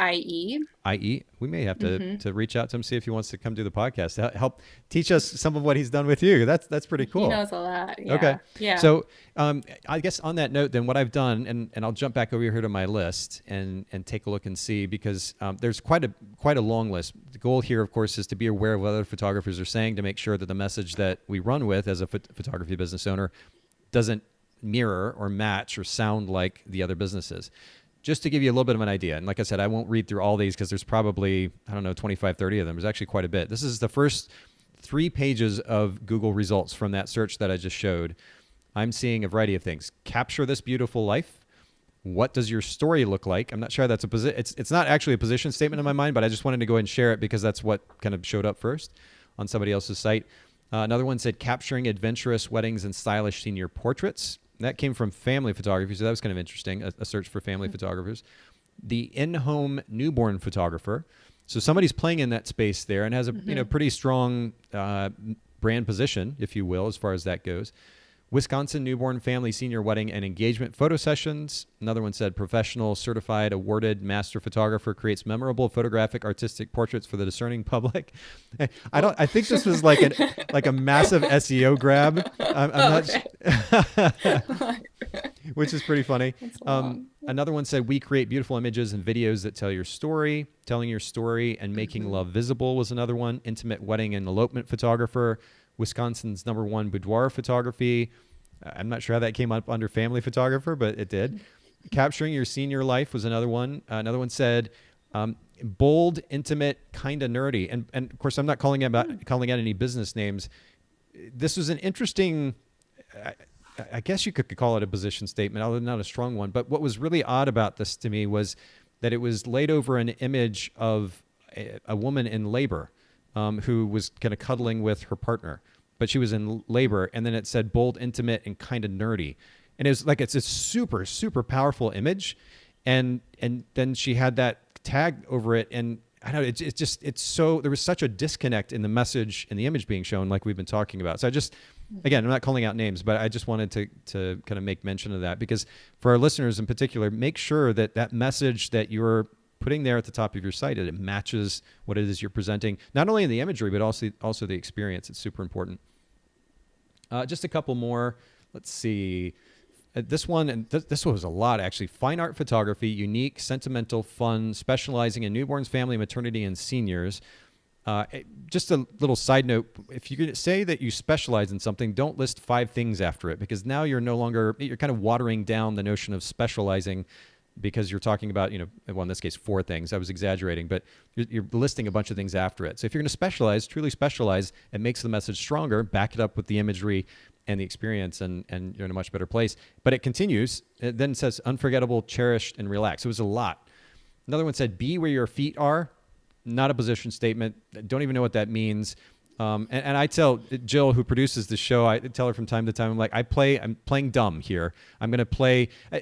Speaker 1: IE. We may have to reach out to him, see if he wants to come do the podcast. Help teach us some of what he's done with you. That's pretty cool.
Speaker 2: He knows a lot. Yeah.
Speaker 1: Okay.
Speaker 2: Yeah.
Speaker 1: So I guess on that note, then what I've done, and I'll jump back over here to my list and take a look and see, because there's quite a long list. The goal here, of course, is to be aware of what other photographers are saying, to make sure that the message that we run with as a photography business owner doesn't mirror or match or sound like the other businesses. Just to give you a little bit of an idea, and like I said, I won't read through all these because there's probably, 25, 30 of them. There's actually quite a bit. This is the first 3 pages of Google results from that search that I just showed. I'm seeing a variety of things. Capture this beautiful life. What does your story look like? I'm not sure that's a position. It's not actually a position statement in my mind, but I just wanted to go ahead and share it because that's what kind of showed up first on somebody else's site. Another one said capturing adventurous weddings and stylish senior portraits. That came from family photography, so that was kind of interesting, a search for family photographers. The in-home newborn photographer. So somebody's playing in that space there and has a pretty strong brand position, if you will, as far as that goes. Wisconsin newborn family senior wedding and engagement photo sessions. Another one said professional certified awarded master photographer creates memorable photographic artistic portraits for the discerning public. I think this was like a massive SEO grab. I'm not which is pretty funny. Another one said we create beautiful images and videos that tell your story. Telling your story and making love visible was another one. Intimate wedding and elopement photographer. Wisconsin's #1 boudoir photography. I'm not sure how that came up under family photographer, but it did. capturing your senior life was another one. Another one said, bold, intimate, kind of nerdy. And of course, I'm not calling out any business names. This was an interesting, I guess you could call it a position statement, although not a strong one. But what was really odd about this to me was that it was laid over an image of a woman in labor who was kind of cuddling with her partner, but she was in labor. And then it said bold, intimate, and kind of nerdy. And it was like, it's a super, super powerful image. And then she had that tag over it. And I don't know, it's so, there was such a disconnect in the message and the image being shown, like we've been talking about. So again, I'm not calling out names, but I just wanted to kind of make mention of that, because for our listeners in particular, make sure that message that you're putting there at the top of your site, that it matches what it is you're presenting, not only in the imagery, but also the experience. It's super important. Just a couple more. Let's see. This one, and this was a lot actually. Fine art photography, unique, sentimental, fun, specializing in newborns, family, maternity, and seniors. Just a little side note, if you could say that you specialize in something, don't list 5 things after it, because now you're kind of watering down the notion of specializing, because you're talking about, well, in this case, 4 things. I was exaggerating, but you're listing a bunch of things after it. So if you're going to specialize, truly specialize, it makes the message stronger, back it up with the imagery and the experience, and you're in a much better place. But it continues. It then says unforgettable, cherished, and relaxed. It was a lot. Another one said, be where your feet are. Not a position statement. Don't even know what that means. And I tell Jill, who produces the show, I tell her from time to time, I'm like, I'm playing dumb here. I'm going to play, I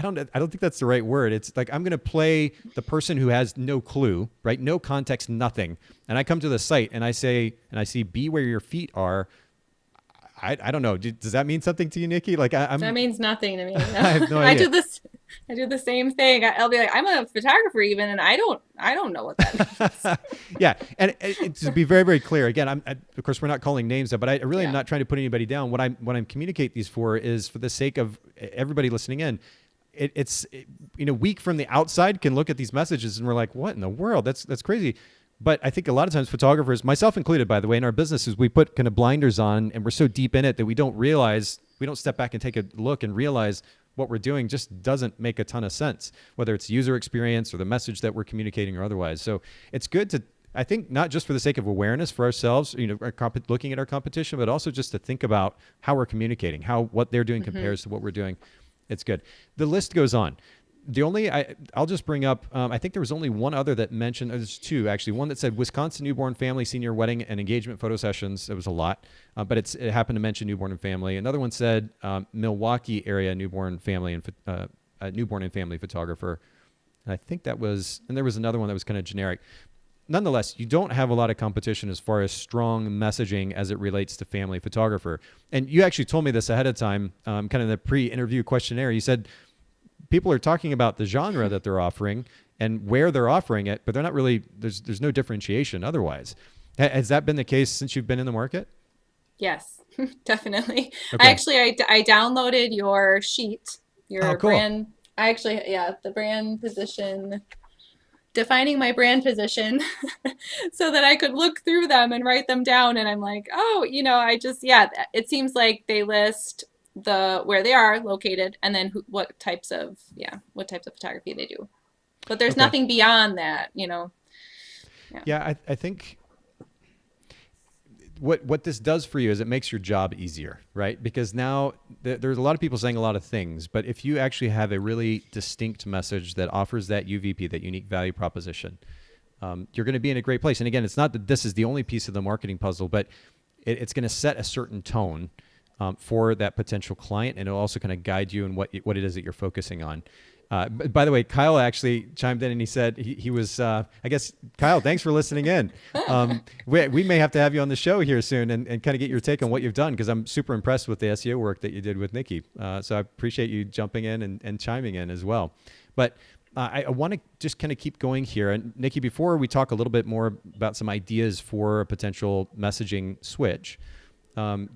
Speaker 1: don't think that's the right word. It's like, I'm going to play the person who has no clue, right? No context, nothing. And I come to the site and I see, be where your feet are. I don't know. Does that mean something to you, Nikki? Like
Speaker 2: that means nothing to me. No.
Speaker 1: I have no idea.
Speaker 2: I do the same thing. I'll be like, I'm a photographer even, and I don't know what that means.
Speaker 1: Yeah. And to be very, very clear, again, of course, we're not calling names up, but I really am not trying to put anybody down. What I'm communicate these for is for the sake of everybody listening in. It's weak from the outside can look at these messages and we're like, what in the world? That's crazy. But I think a lot of times photographers, myself included, by the way, in our businesses, we put kind of blinders on and we're so deep in it that we don't step back and take a look and realize what we're doing just doesn't make a ton of sense, whether it's user experience or the message that we're communicating or otherwise. So it's good to, I think, not just for the sake of awareness for ourselves, looking at our competition, but also just to think about how we're communicating, what they're doing compares to what we're doing. It's good. The list goes on. I'll just bring up, I think there was only one other that mentioned, there's 2 actually, one that said Wisconsin newborn family, senior wedding and engagement photo sessions. It was a lot, but it happened to mention newborn and family. Another one said Milwaukee area newborn family and family photographer. And I think and there was another one that was kind of generic. Nonetheless, you don't have a lot of competition as far as strong messaging as it relates to family photographer. And you actually told me this ahead of time, kind of the pre-interview questionnaire. You said, people are talking about the genre that they're offering and where they're offering it, but they're not really, there's no differentiation otherwise. Has that been the case since you've been in the market?
Speaker 2: Yes, definitely.
Speaker 1: Okay.
Speaker 2: I downloaded your sheet, your
Speaker 1: cool.
Speaker 2: brand. The brand position, defining my brand position so that I could look through them and write them down. And I'm like, it seems like they list where they are located and then what types of photography they do, but there's nothing beyond that. I think what this does for you is it makes your job easier, right? Because now there's a lot of people saying a lot of things, but if you actually have a really distinct message that offers that UVP, that unique value proposition, you're going to be in a great place. And again, it's not that this is the only piece of the marketing puzzle, but it's going to set a certain tone for that potential client, and it'll also kind of guide you in what it is that you're focusing on. By the way, Kyle actually chimed in and he said he was, I guess, Kyle, thanks for listening in. We may have to have you on the show here soon and kind of get your take on what you've done, because I'm super impressed with the SEO work that you did with Nikki. So I appreciate you jumping in and chiming in as well. But I want to just kind of keep going here. And Nikki, before we talk a little bit more about some ideas for a potential messaging switch,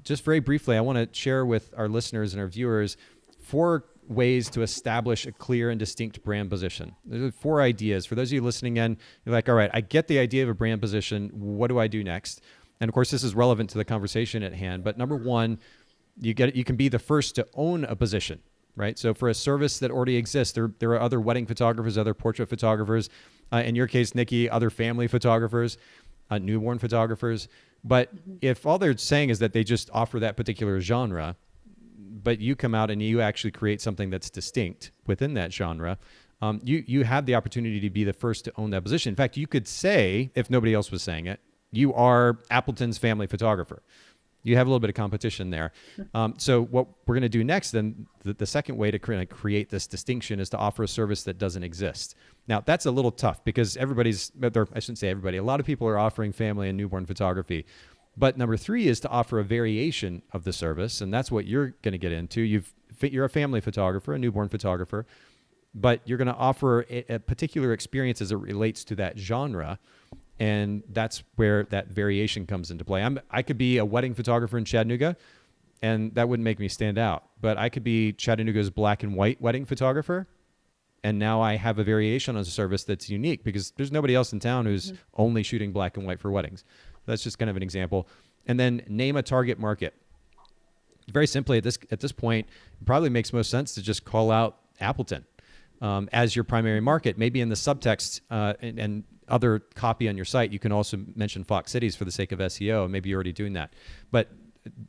Speaker 2: just very briefly, I want to share with our listeners and our viewers 4 ways to establish a clear and distinct brand position. There's 4 ideas. For those of you listening in, you're like, all right, I get the idea of a brand position. What do I do next? And of course, this is relevant to the conversation at hand. But number 1, you can be the first to own a position.
Speaker 1: right? So for a service that already exists, there are other wedding photographers, other portrait photographers, in your case, Nikki, other family photographers, newborn photographers. But if all they're saying is that they just offer that particular genre, but you come out and you actually create something that's distinct within that genre, you have the opportunity to be the first to own that position. In fact, you could say, if nobody else was saying it, you are Appleton's family photographer. You have a little bit of competition there. So what we're going to do next, then, the second way to create this distinction is to offer a service that doesn't exist. Now, that's a little tough because I shouldn't say everybody, a lot of people are offering family and newborn photography. But number 3 is to offer a variation of the service, and that's what you're going to get into. You're a family photographer, a newborn photographer, but you're going to offer a particular experience as it relates to that genre. And that's where that variation comes into play. I could be a wedding photographer in Chattanooga, and that wouldn't make me stand out. But I could be Chattanooga's black and white wedding photographer, and now I have a variation on a service that's unique because there's nobody else in town who's only shooting black and white for weddings. That's just kind of an example. And then name a target market. Very simply, at this point, it probably makes most sense to just call out Appleton as your primary market. Maybe in the subtext and other copy on your site, you can also mention Fox Cities for the sake of SEO. Maybe you're already doing that. But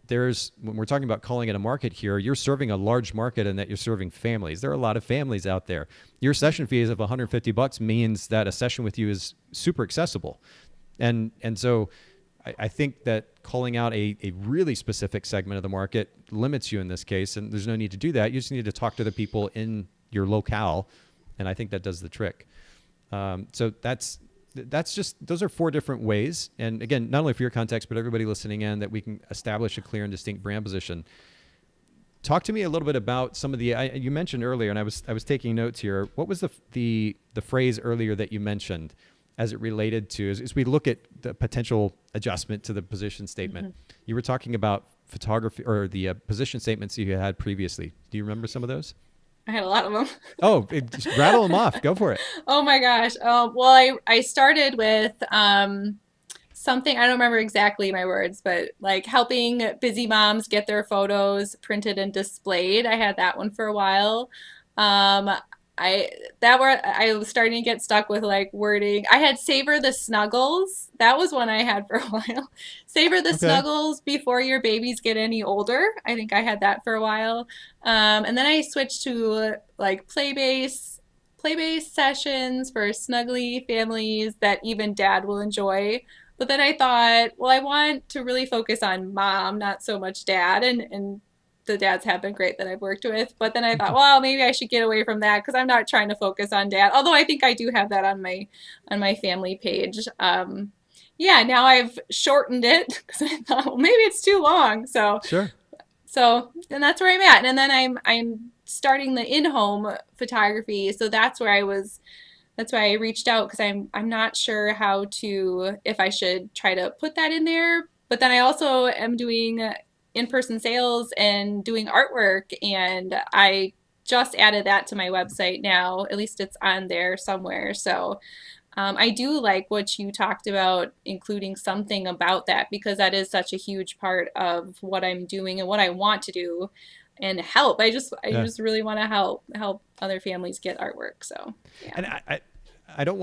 Speaker 1: when we're talking about calling it a market here, you're serving a large market and that you're serving families. There are a lot of families out there. Your session fees of $150 means that a session with you is super accessible. And so I think that calling out a really specific segment of the market limits you in this case, and there's no need to do that. You just need to talk to the people in your locale, and I think that does the trick. So that's just, those are 4 different ways. And again, not only for your context, but everybody listening in, that we can establish a clear and distinct brand position. Talk to me a little bit about some of you mentioned earlier, and I was taking notes here. What was the phrase earlier that you mentioned as it related to, as we look at the potential adjustment to the position statement? You were talking about photography or the position statements you had previously. Do you remember some of those?
Speaker 2: I had a lot of them.
Speaker 1: Oh, just rattle them off. Go for it.
Speaker 2: Oh my gosh. Well, I started with something, I don't remember exactly my words, but like helping busy moms get their photos printed and displayed. I had that one for a while. I was starting to get stuck with like wording. I had savor the snuggles. That was one I had for a while. Savor the snuggles before your babies get any older. I think I had that for a while. And then I switched to like play-based sessions for snuggly families that even dad will enjoy. But then I thought, well, I want to really focus on mom, not so much dad. And the dads have been great that I've worked with. But then I thought, well, maybe I should get away from that because I'm not trying to focus on dad. Although I think I do have that on my family page. Now I've shortened it because I thought, well, maybe it's too long. So
Speaker 1: sure.
Speaker 2: So and that's where I'm at. And then I'm starting the in-home photography. So that's why I reached out because I'm not sure if I should try to put that in there. But then I also am doing in-person sales and doing artwork, and I just added that to my website now. At least it's on there somewhere. So I do like what you talked about, including something about that, because that is such a huge part of what I'm doing and what I want to do and help. I just really want to help other families get artwork. So yeah.
Speaker 1: And I don't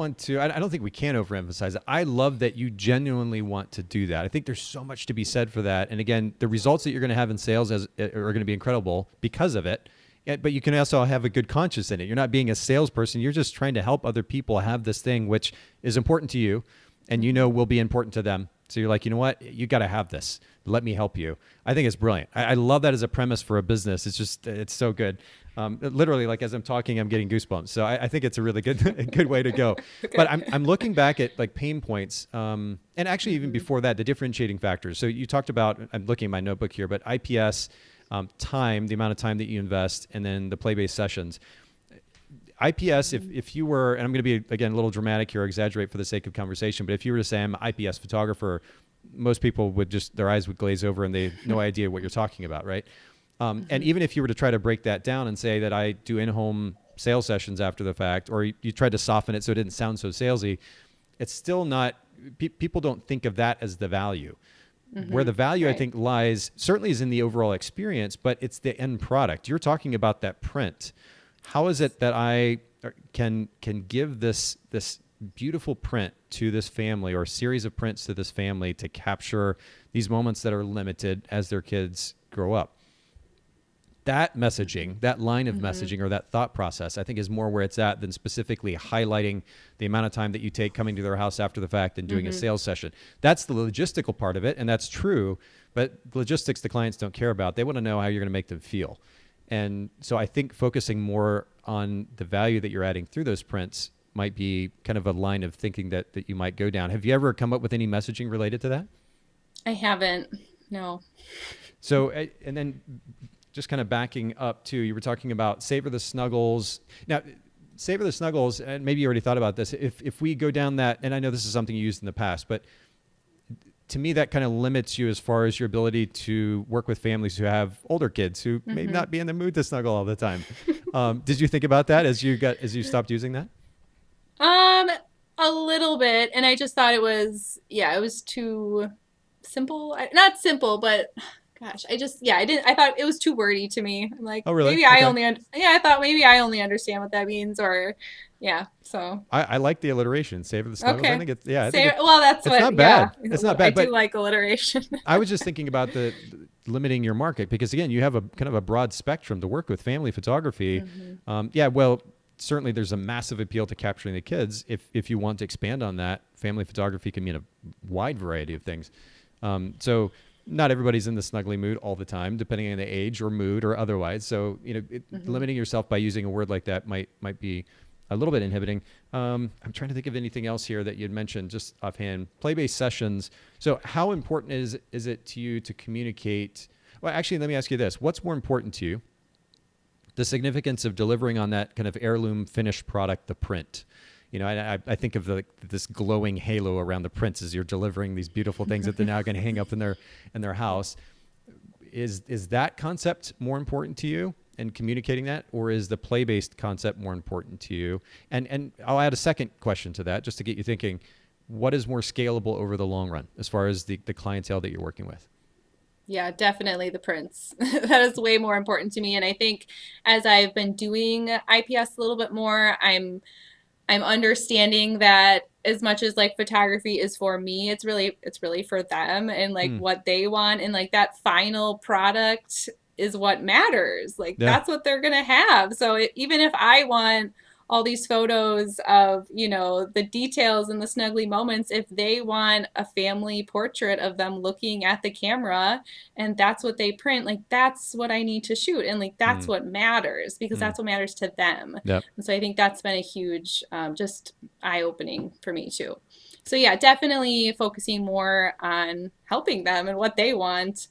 Speaker 1: think we can overemphasize it. I love that you genuinely want to do that. I think there's so much to be said for that. And again, the results that you're going to have in sales are going to be incredible because of it. But you can also have a good conscience in it. You're not being a salesperson. You're just trying to help other people have this thing, which is important to you and will be important to them. So you're like, you know what? You got to have this. Let me help you. I think it's brilliant. I love that as a premise for a business. It's so good. Literally, like as I'm talking, I'm getting goosebumps. So I think it's a really good way to go. Okay. But I'm looking back at like pain points, and actually even before that, the differentiating factors. So you talked about, I'm looking at my notebook here, but IPS, time, the amount of time that you invest, and then the play-based sessions. IPS, if you were, and I'm going to be, again, a little dramatic here, exaggerate for the sake of conversation, but if you were to say I'm an IPS photographer, most people their eyes would glaze over and they have no idea what you're talking about, right? And even if you were to try to break that down and say that I do in-home sales sessions after the fact, or you tried to soften it so it didn't sound so salesy, it's still not, people don't think of that as the value. Where the value, I
Speaker 2: Right.
Speaker 1: think, lies certainly is in the overall experience, but it's the end product. You're talking about that print. How is it that I can give this beautiful print to this family, or a series of prints to this family, to capture these moments that are limited as their kids grow up? That messaging, that line of messaging, or that thought process, I think is more where it's at than specifically highlighting the amount of time that you take coming to their house after the fact and doing a sales session. That's the logistical part of it, and that's true. But logistics, the clients don't care about. They want to know how you're going to make them feel. And so I think focusing more on the value that you're adding through those prints might be kind of a line of thinking that you might go down. Have you ever come up with any messaging related to that?
Speaker 2: I haven't. No.
Speaker 1: So, and then just kind of backing up too, you were talking about savor the snuggles. Now, savor the snuggles, and maybe you already thought about this. If we go down that, and I know this is something you used in the past, but to me, that kind of limits you as far as your ability to work with families who have older kids who may not be in the mood to snuggle all the time. Did you think about that as you stopped using that?
Speaker 2: A little bit, and I just thought it was too simple. Not simple, but gosh, I thought it was too wordy to me. I'm like,
Speaker 1: oh, really?
Speaker 2: Maybe
Speaker 1: okay.
Speaker 2: I thought maybe I only understand what that means, or so.
Speaker 1: I like the alliteration, savor the snuggles.
Speaker 2: Okay.
Speaker 1: I think it's,
Speaker 2: Well, that's
Speaker 1: it's not bad.
Speaker 2: Yeah,
Speaker 1: It's not bad,
Speaker 2: I
Speaker 1: but
Speaker 2: do like alliteration.
Speaker 1: I was just thinking about the limiting your market, because again, you have a kind of a broad spectrum to work with family photography. Well, certainly there's a massive appeal to capturing the kids. If you want to expand on that, family photography can mean a wide variety of things. So not everybody's in the snuggly mood all the time, depending on the age or mood or otherwise. So, limiting yourself by using a word like that might be a little bit inhibiting. I'm trying to think of anything else here that you'd mentioned just offhand. Play-based sessions. So how important is it to you to communicate? Well, actually, let me ask you this. What's more important to you? The significance of delivering on that kind of heirloom finished product, the print. I think of this glowing halo around the prints as you're delivering these beautiful things that they're now going to hang up in their house. Is that concept more important to you and communicating that, or is the play-based concept more important to you? And I'll add a second question to that just to get you thinking. What is more scalable over the long run as far as the clientele that you're working with?
Speaker 2: Yeah, definitely the prints. That is way more important to me. And I think as I've been doing IPS a little bit more, I'm understanding that as much as like photography is for me, it's really for them and like what they want, and like that final product is what matters. Like that's what they're gonna have. So even if I want all these photos of, the details and the snuggly moments, if they want a family portrait of them looking at the camera and that's what they print, like that's what I need to shoot. And like that's what matters, because that's what matters to them.
Speaker 1: Yep.
Speaker 2: And so I think that's been a huge just eye-opening for me too. So yeah, definitely focusing more on helping them and what they want,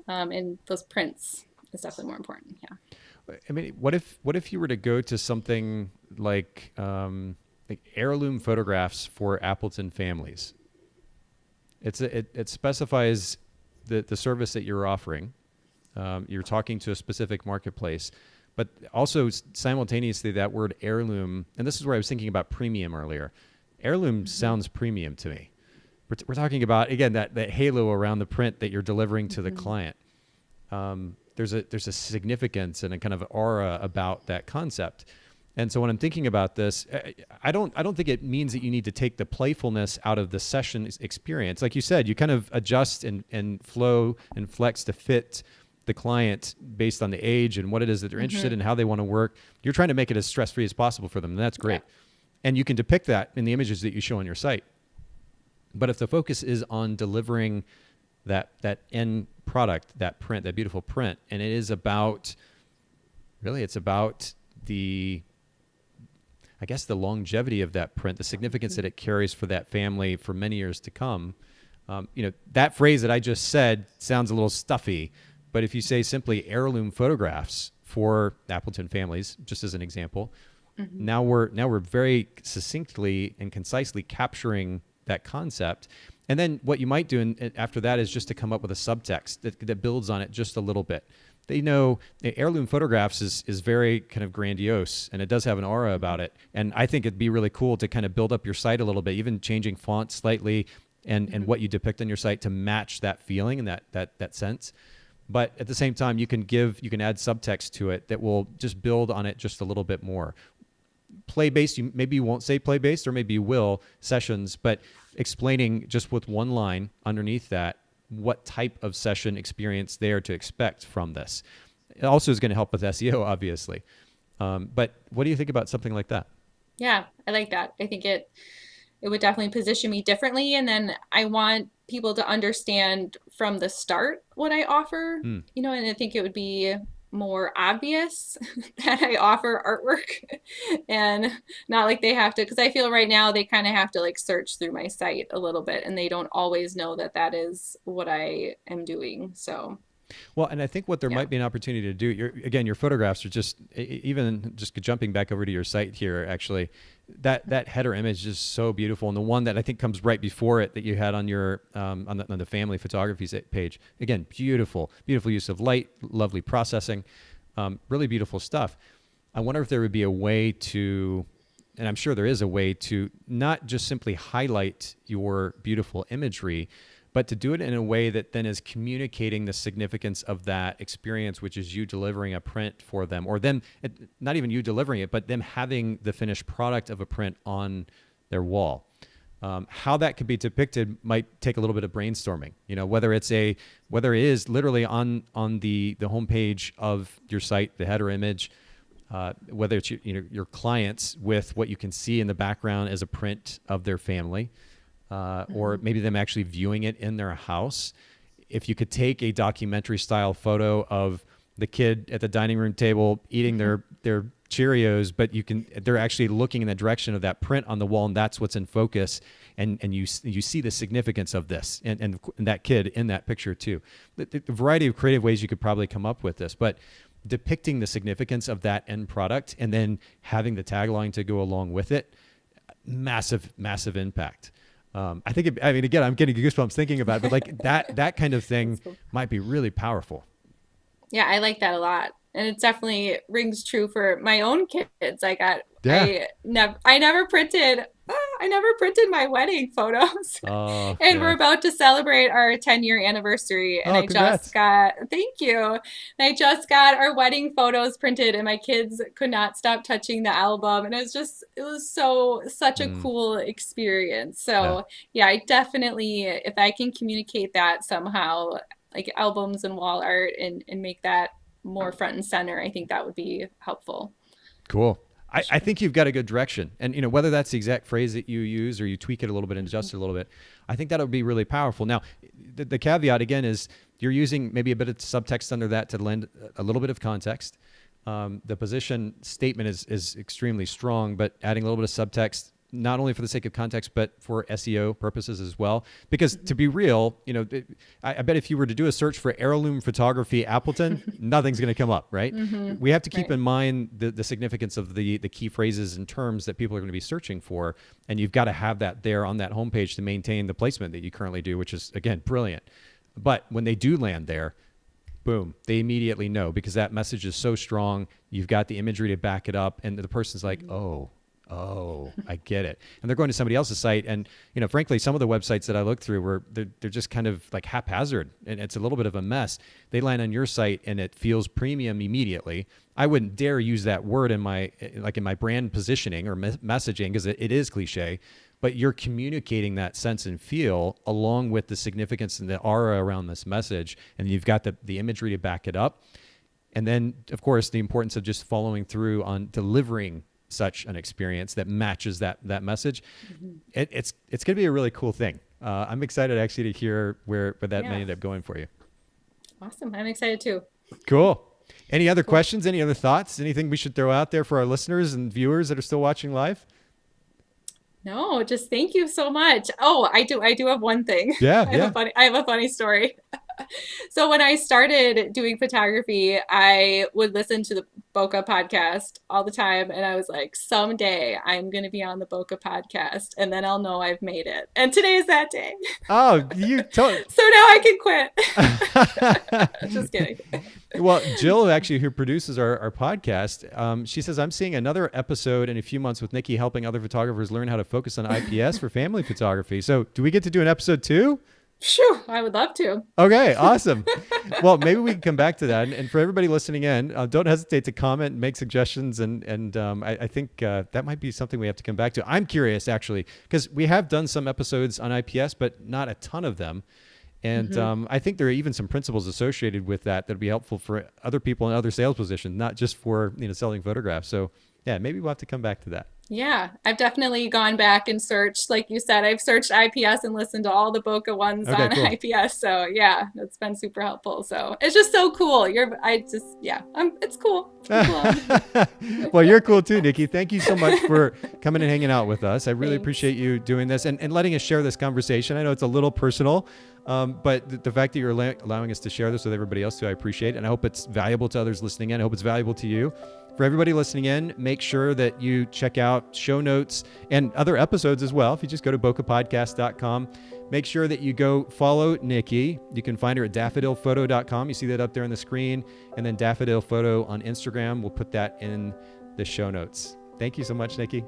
Speaker 2: and those prints is definitely more important. Yeah.
Speaker 1: I mean, what if you were to go to something like heirloom photographs for Appleton families? It specifies the service that you're offering. You're talking to a specific marketplace, but also simultaneously that word heirloom, and this is where I was thinking about premium earlier. Heirloom sounds premium to me. We're talking about, again, that halo around the print that you're delivering to the client. There's a significance and a kind of aura about that concept. And so when I'm thinking about this, I don't think it means that you need to take the playfulness out of the session experience. Like you said, you kind of adjust and flow and flex to fit the client based on the age and what it is that they're interested in, how they want to work. You're trying to make it as stress-free as possible for them, and that's great. Yeah. And you can depict that in the images that you show on your site. But if the focus is on delivering that end product, that print, that beautiful print, and it is about, really, it's about the longevity of that print, the significance that it carries for that family for many years to come. That phrase that I just said sounds a little stuffy, but if you say simply heirloom photographs for Appleton families, just as an example, now we're very succinctly and concisely capturing that concept. And then what you might do after that is just to come up with a subtext that builds on it just a little bit. They know heirloom photographs is very kind of grandiose, and it does have an aura about it. And I think it'd be really cool to kind of build up your site a little bit, even changing font slightly, and what you depict on your site to match that feeling and that sense. But at the same time, you can add subtext to it that will just build on it just a little bit more. Play-based, maybe you won't say play-based, or maybe you will, sessions, but explaining just with one line underneath that what type of session experience they are to expect from this. It also is going to help with SEO, obviously. But what do you think about something like that?
Speaker 2: Yeah, I like that. I think it would definitely position me differently. And then I want people to understand from the start what I offer, and I think it would be more obvious that I offer artwork and not like they have to, because I feel right now they kind of have to like search through my site a little bit and they don't always know that is what I am doing. So.
Speaker 1: Well, and I think what there might be an opportunity to do, your photographs are just, even just jumping back over to your site here, actually, that header image is so beautiful. And the one that I think comes right before it that you had on your, on the family photography page, again, beautiful use of light, lovely processing, really beautiful stuff. I wonder if there would be a way to, and I'm sure there is a way to not just simply highlight your beautiful imagery, but to do it in a way that then is communicating the significance of that experience, which is you delivering a print for them, or them, not even you delivering it, but them having the finished product of a print on their wall. How that could be depicted might take a little bit of brainstorming. Whether it is literally on the homepage of your site, the header image, whether it's your clients with what you can see in the background as a print of their family. Or maybe them actually viewing it in their house. If you could take a documentary style photo of the kid at the dining room table eating their Cheerios, but they're actually looking in the direction of that print on the wall, and that's what's in focus, and you see the significance of this and that kid in that picture too. The variety of creative ways you could probably come up with this, but depicting the significance of that end product and then having the tagline to go along with it, massive impact. I think, again, I'm getting goosebumps thinking about it, but like that kind of thing might be really powerful.
Speaker 2: Yeah, I like that a lot. And it definitely rings true for my own kids. I never printed my wedding photos.
Speaker 1: Oh,
Speaker 2: and we're about to celebrate our 10-year anniversary. And thank you. And I just got our wedding photos printed and my kids could not stop touching the album. And it was such a cool experience. So yeah, I definitely, if I can communicate that somehow, like albums and wall art and make that more front and center, I think that would be helpful.
Speaker 1: Cool. I think you've got a good direction. And, whether that's the exact phrase that you use or you tweak it a little bit and adjust it a little bit, I think that would be really powerful. Now, the caveat, again, is you're using maybe a bit of subtext under that to lend a little bit of context. The position statement is extremely strong, but adding a little bit of subtext, not only for the sake of context, but for SEO purposes as well. Because to be real, I bet if you were to do a search for heirloom photography Appleton, nothing's going to come up, right? We have to keep in mind the significance of the key phrases and terms that people are going to be searching for. And you've got to have that there on that homepage to maintain the placement that you currently do, which is, again, brilliant. But when they do land there, boom, they immediately know, because that message is so strong. You've got the imagery to back it up. And the person's like, oh, I get it. And they're going to somebody else's site. And, frankly, some of the websites that I looked through they're just kind of like haphazard, and it's a little bit of a mess. They land on your site and it feels premium immediately. I wouldn't dare use that word in my brand positioning or messaging, because it is cliche, but you're communicating that sense and feel along with the significance and the aura around this message. And you've got the imagery to back it up. And then, of course, the importance of just following through on delivering such an experience that matches that message. It's going to be a really cool thing. I'm excited actually to hear where that may end up going for you.
Speaker 2: Awesome. I'm excited too.
Speaker 1: Cool. Any other questions? Any other thoughts? Anything we should throw out there for our listeners and viewers that are still watching live?
Speaker 2: No, just thank you so much. Oh, I do have one thing.
Speaker 1: Yeah.
Speaker 2: I have a funny story. So when I started doing photography, I would listen to the Bokeh Podcast all the time. And I was like, someday I'm going to be on the Bokeh Podcast and then I'll know I've made it. And today is that day.
Speaker 1: Oh, you told.
Speaker 2: So now I can quit. Just kidding.
Speaker 1: Well, Jill, actually, who produces our podcast, she says, I'm seeing another episode in a few months with Nikki helping other photographers learn how to focus on IPS for family photography. So do we get to do an episode 2?
Speaker 2: Phew, I would love to.
Speaker 1: Okay, awesome. Well, maybe we can come back to that. And for everybody listening in, don't hesitate to comment and make suggestions. And I think that might be something we have to come back to. I'm curious, actually, because we have done some episodes on IPS, but not a ton of them. And I think there are even some principles associated with that would be helpful for other people in other sales positions, not just for selling photographs. So yeah, maybe we'll have to come back to that.
Speaker 2: Yeah, I've definitely gone back and searched, like you said, I've searched IPS and listened to all the Bokeh ones on
Speaker 1: cool.
Speaker 2: IPS. So yeah, that's been super helpful. So it's just so cool. It's cool.
Speaker 1: Well, you're cool too, Nikki. Thank you so much for coming and hanging out with us. I really appreciate you doing this and letting us share this conversation. I know it's a little personal, but the fact that you're allowing us to share this with everybody else too, I appreciate. And I hope it's valuable to others listening in. I hope it's valuable to you. For everybody listening in, make sure that you check out show notes and other episodes as well. If you just go to bokehpodcast.com, make sure that you go follow Nikki. You can find her at daffodilphoto.com. You see that up there on the screen. And then Daffodil Photo on Instagram. We'll put that in the show notes. Thank you so much, Nikki.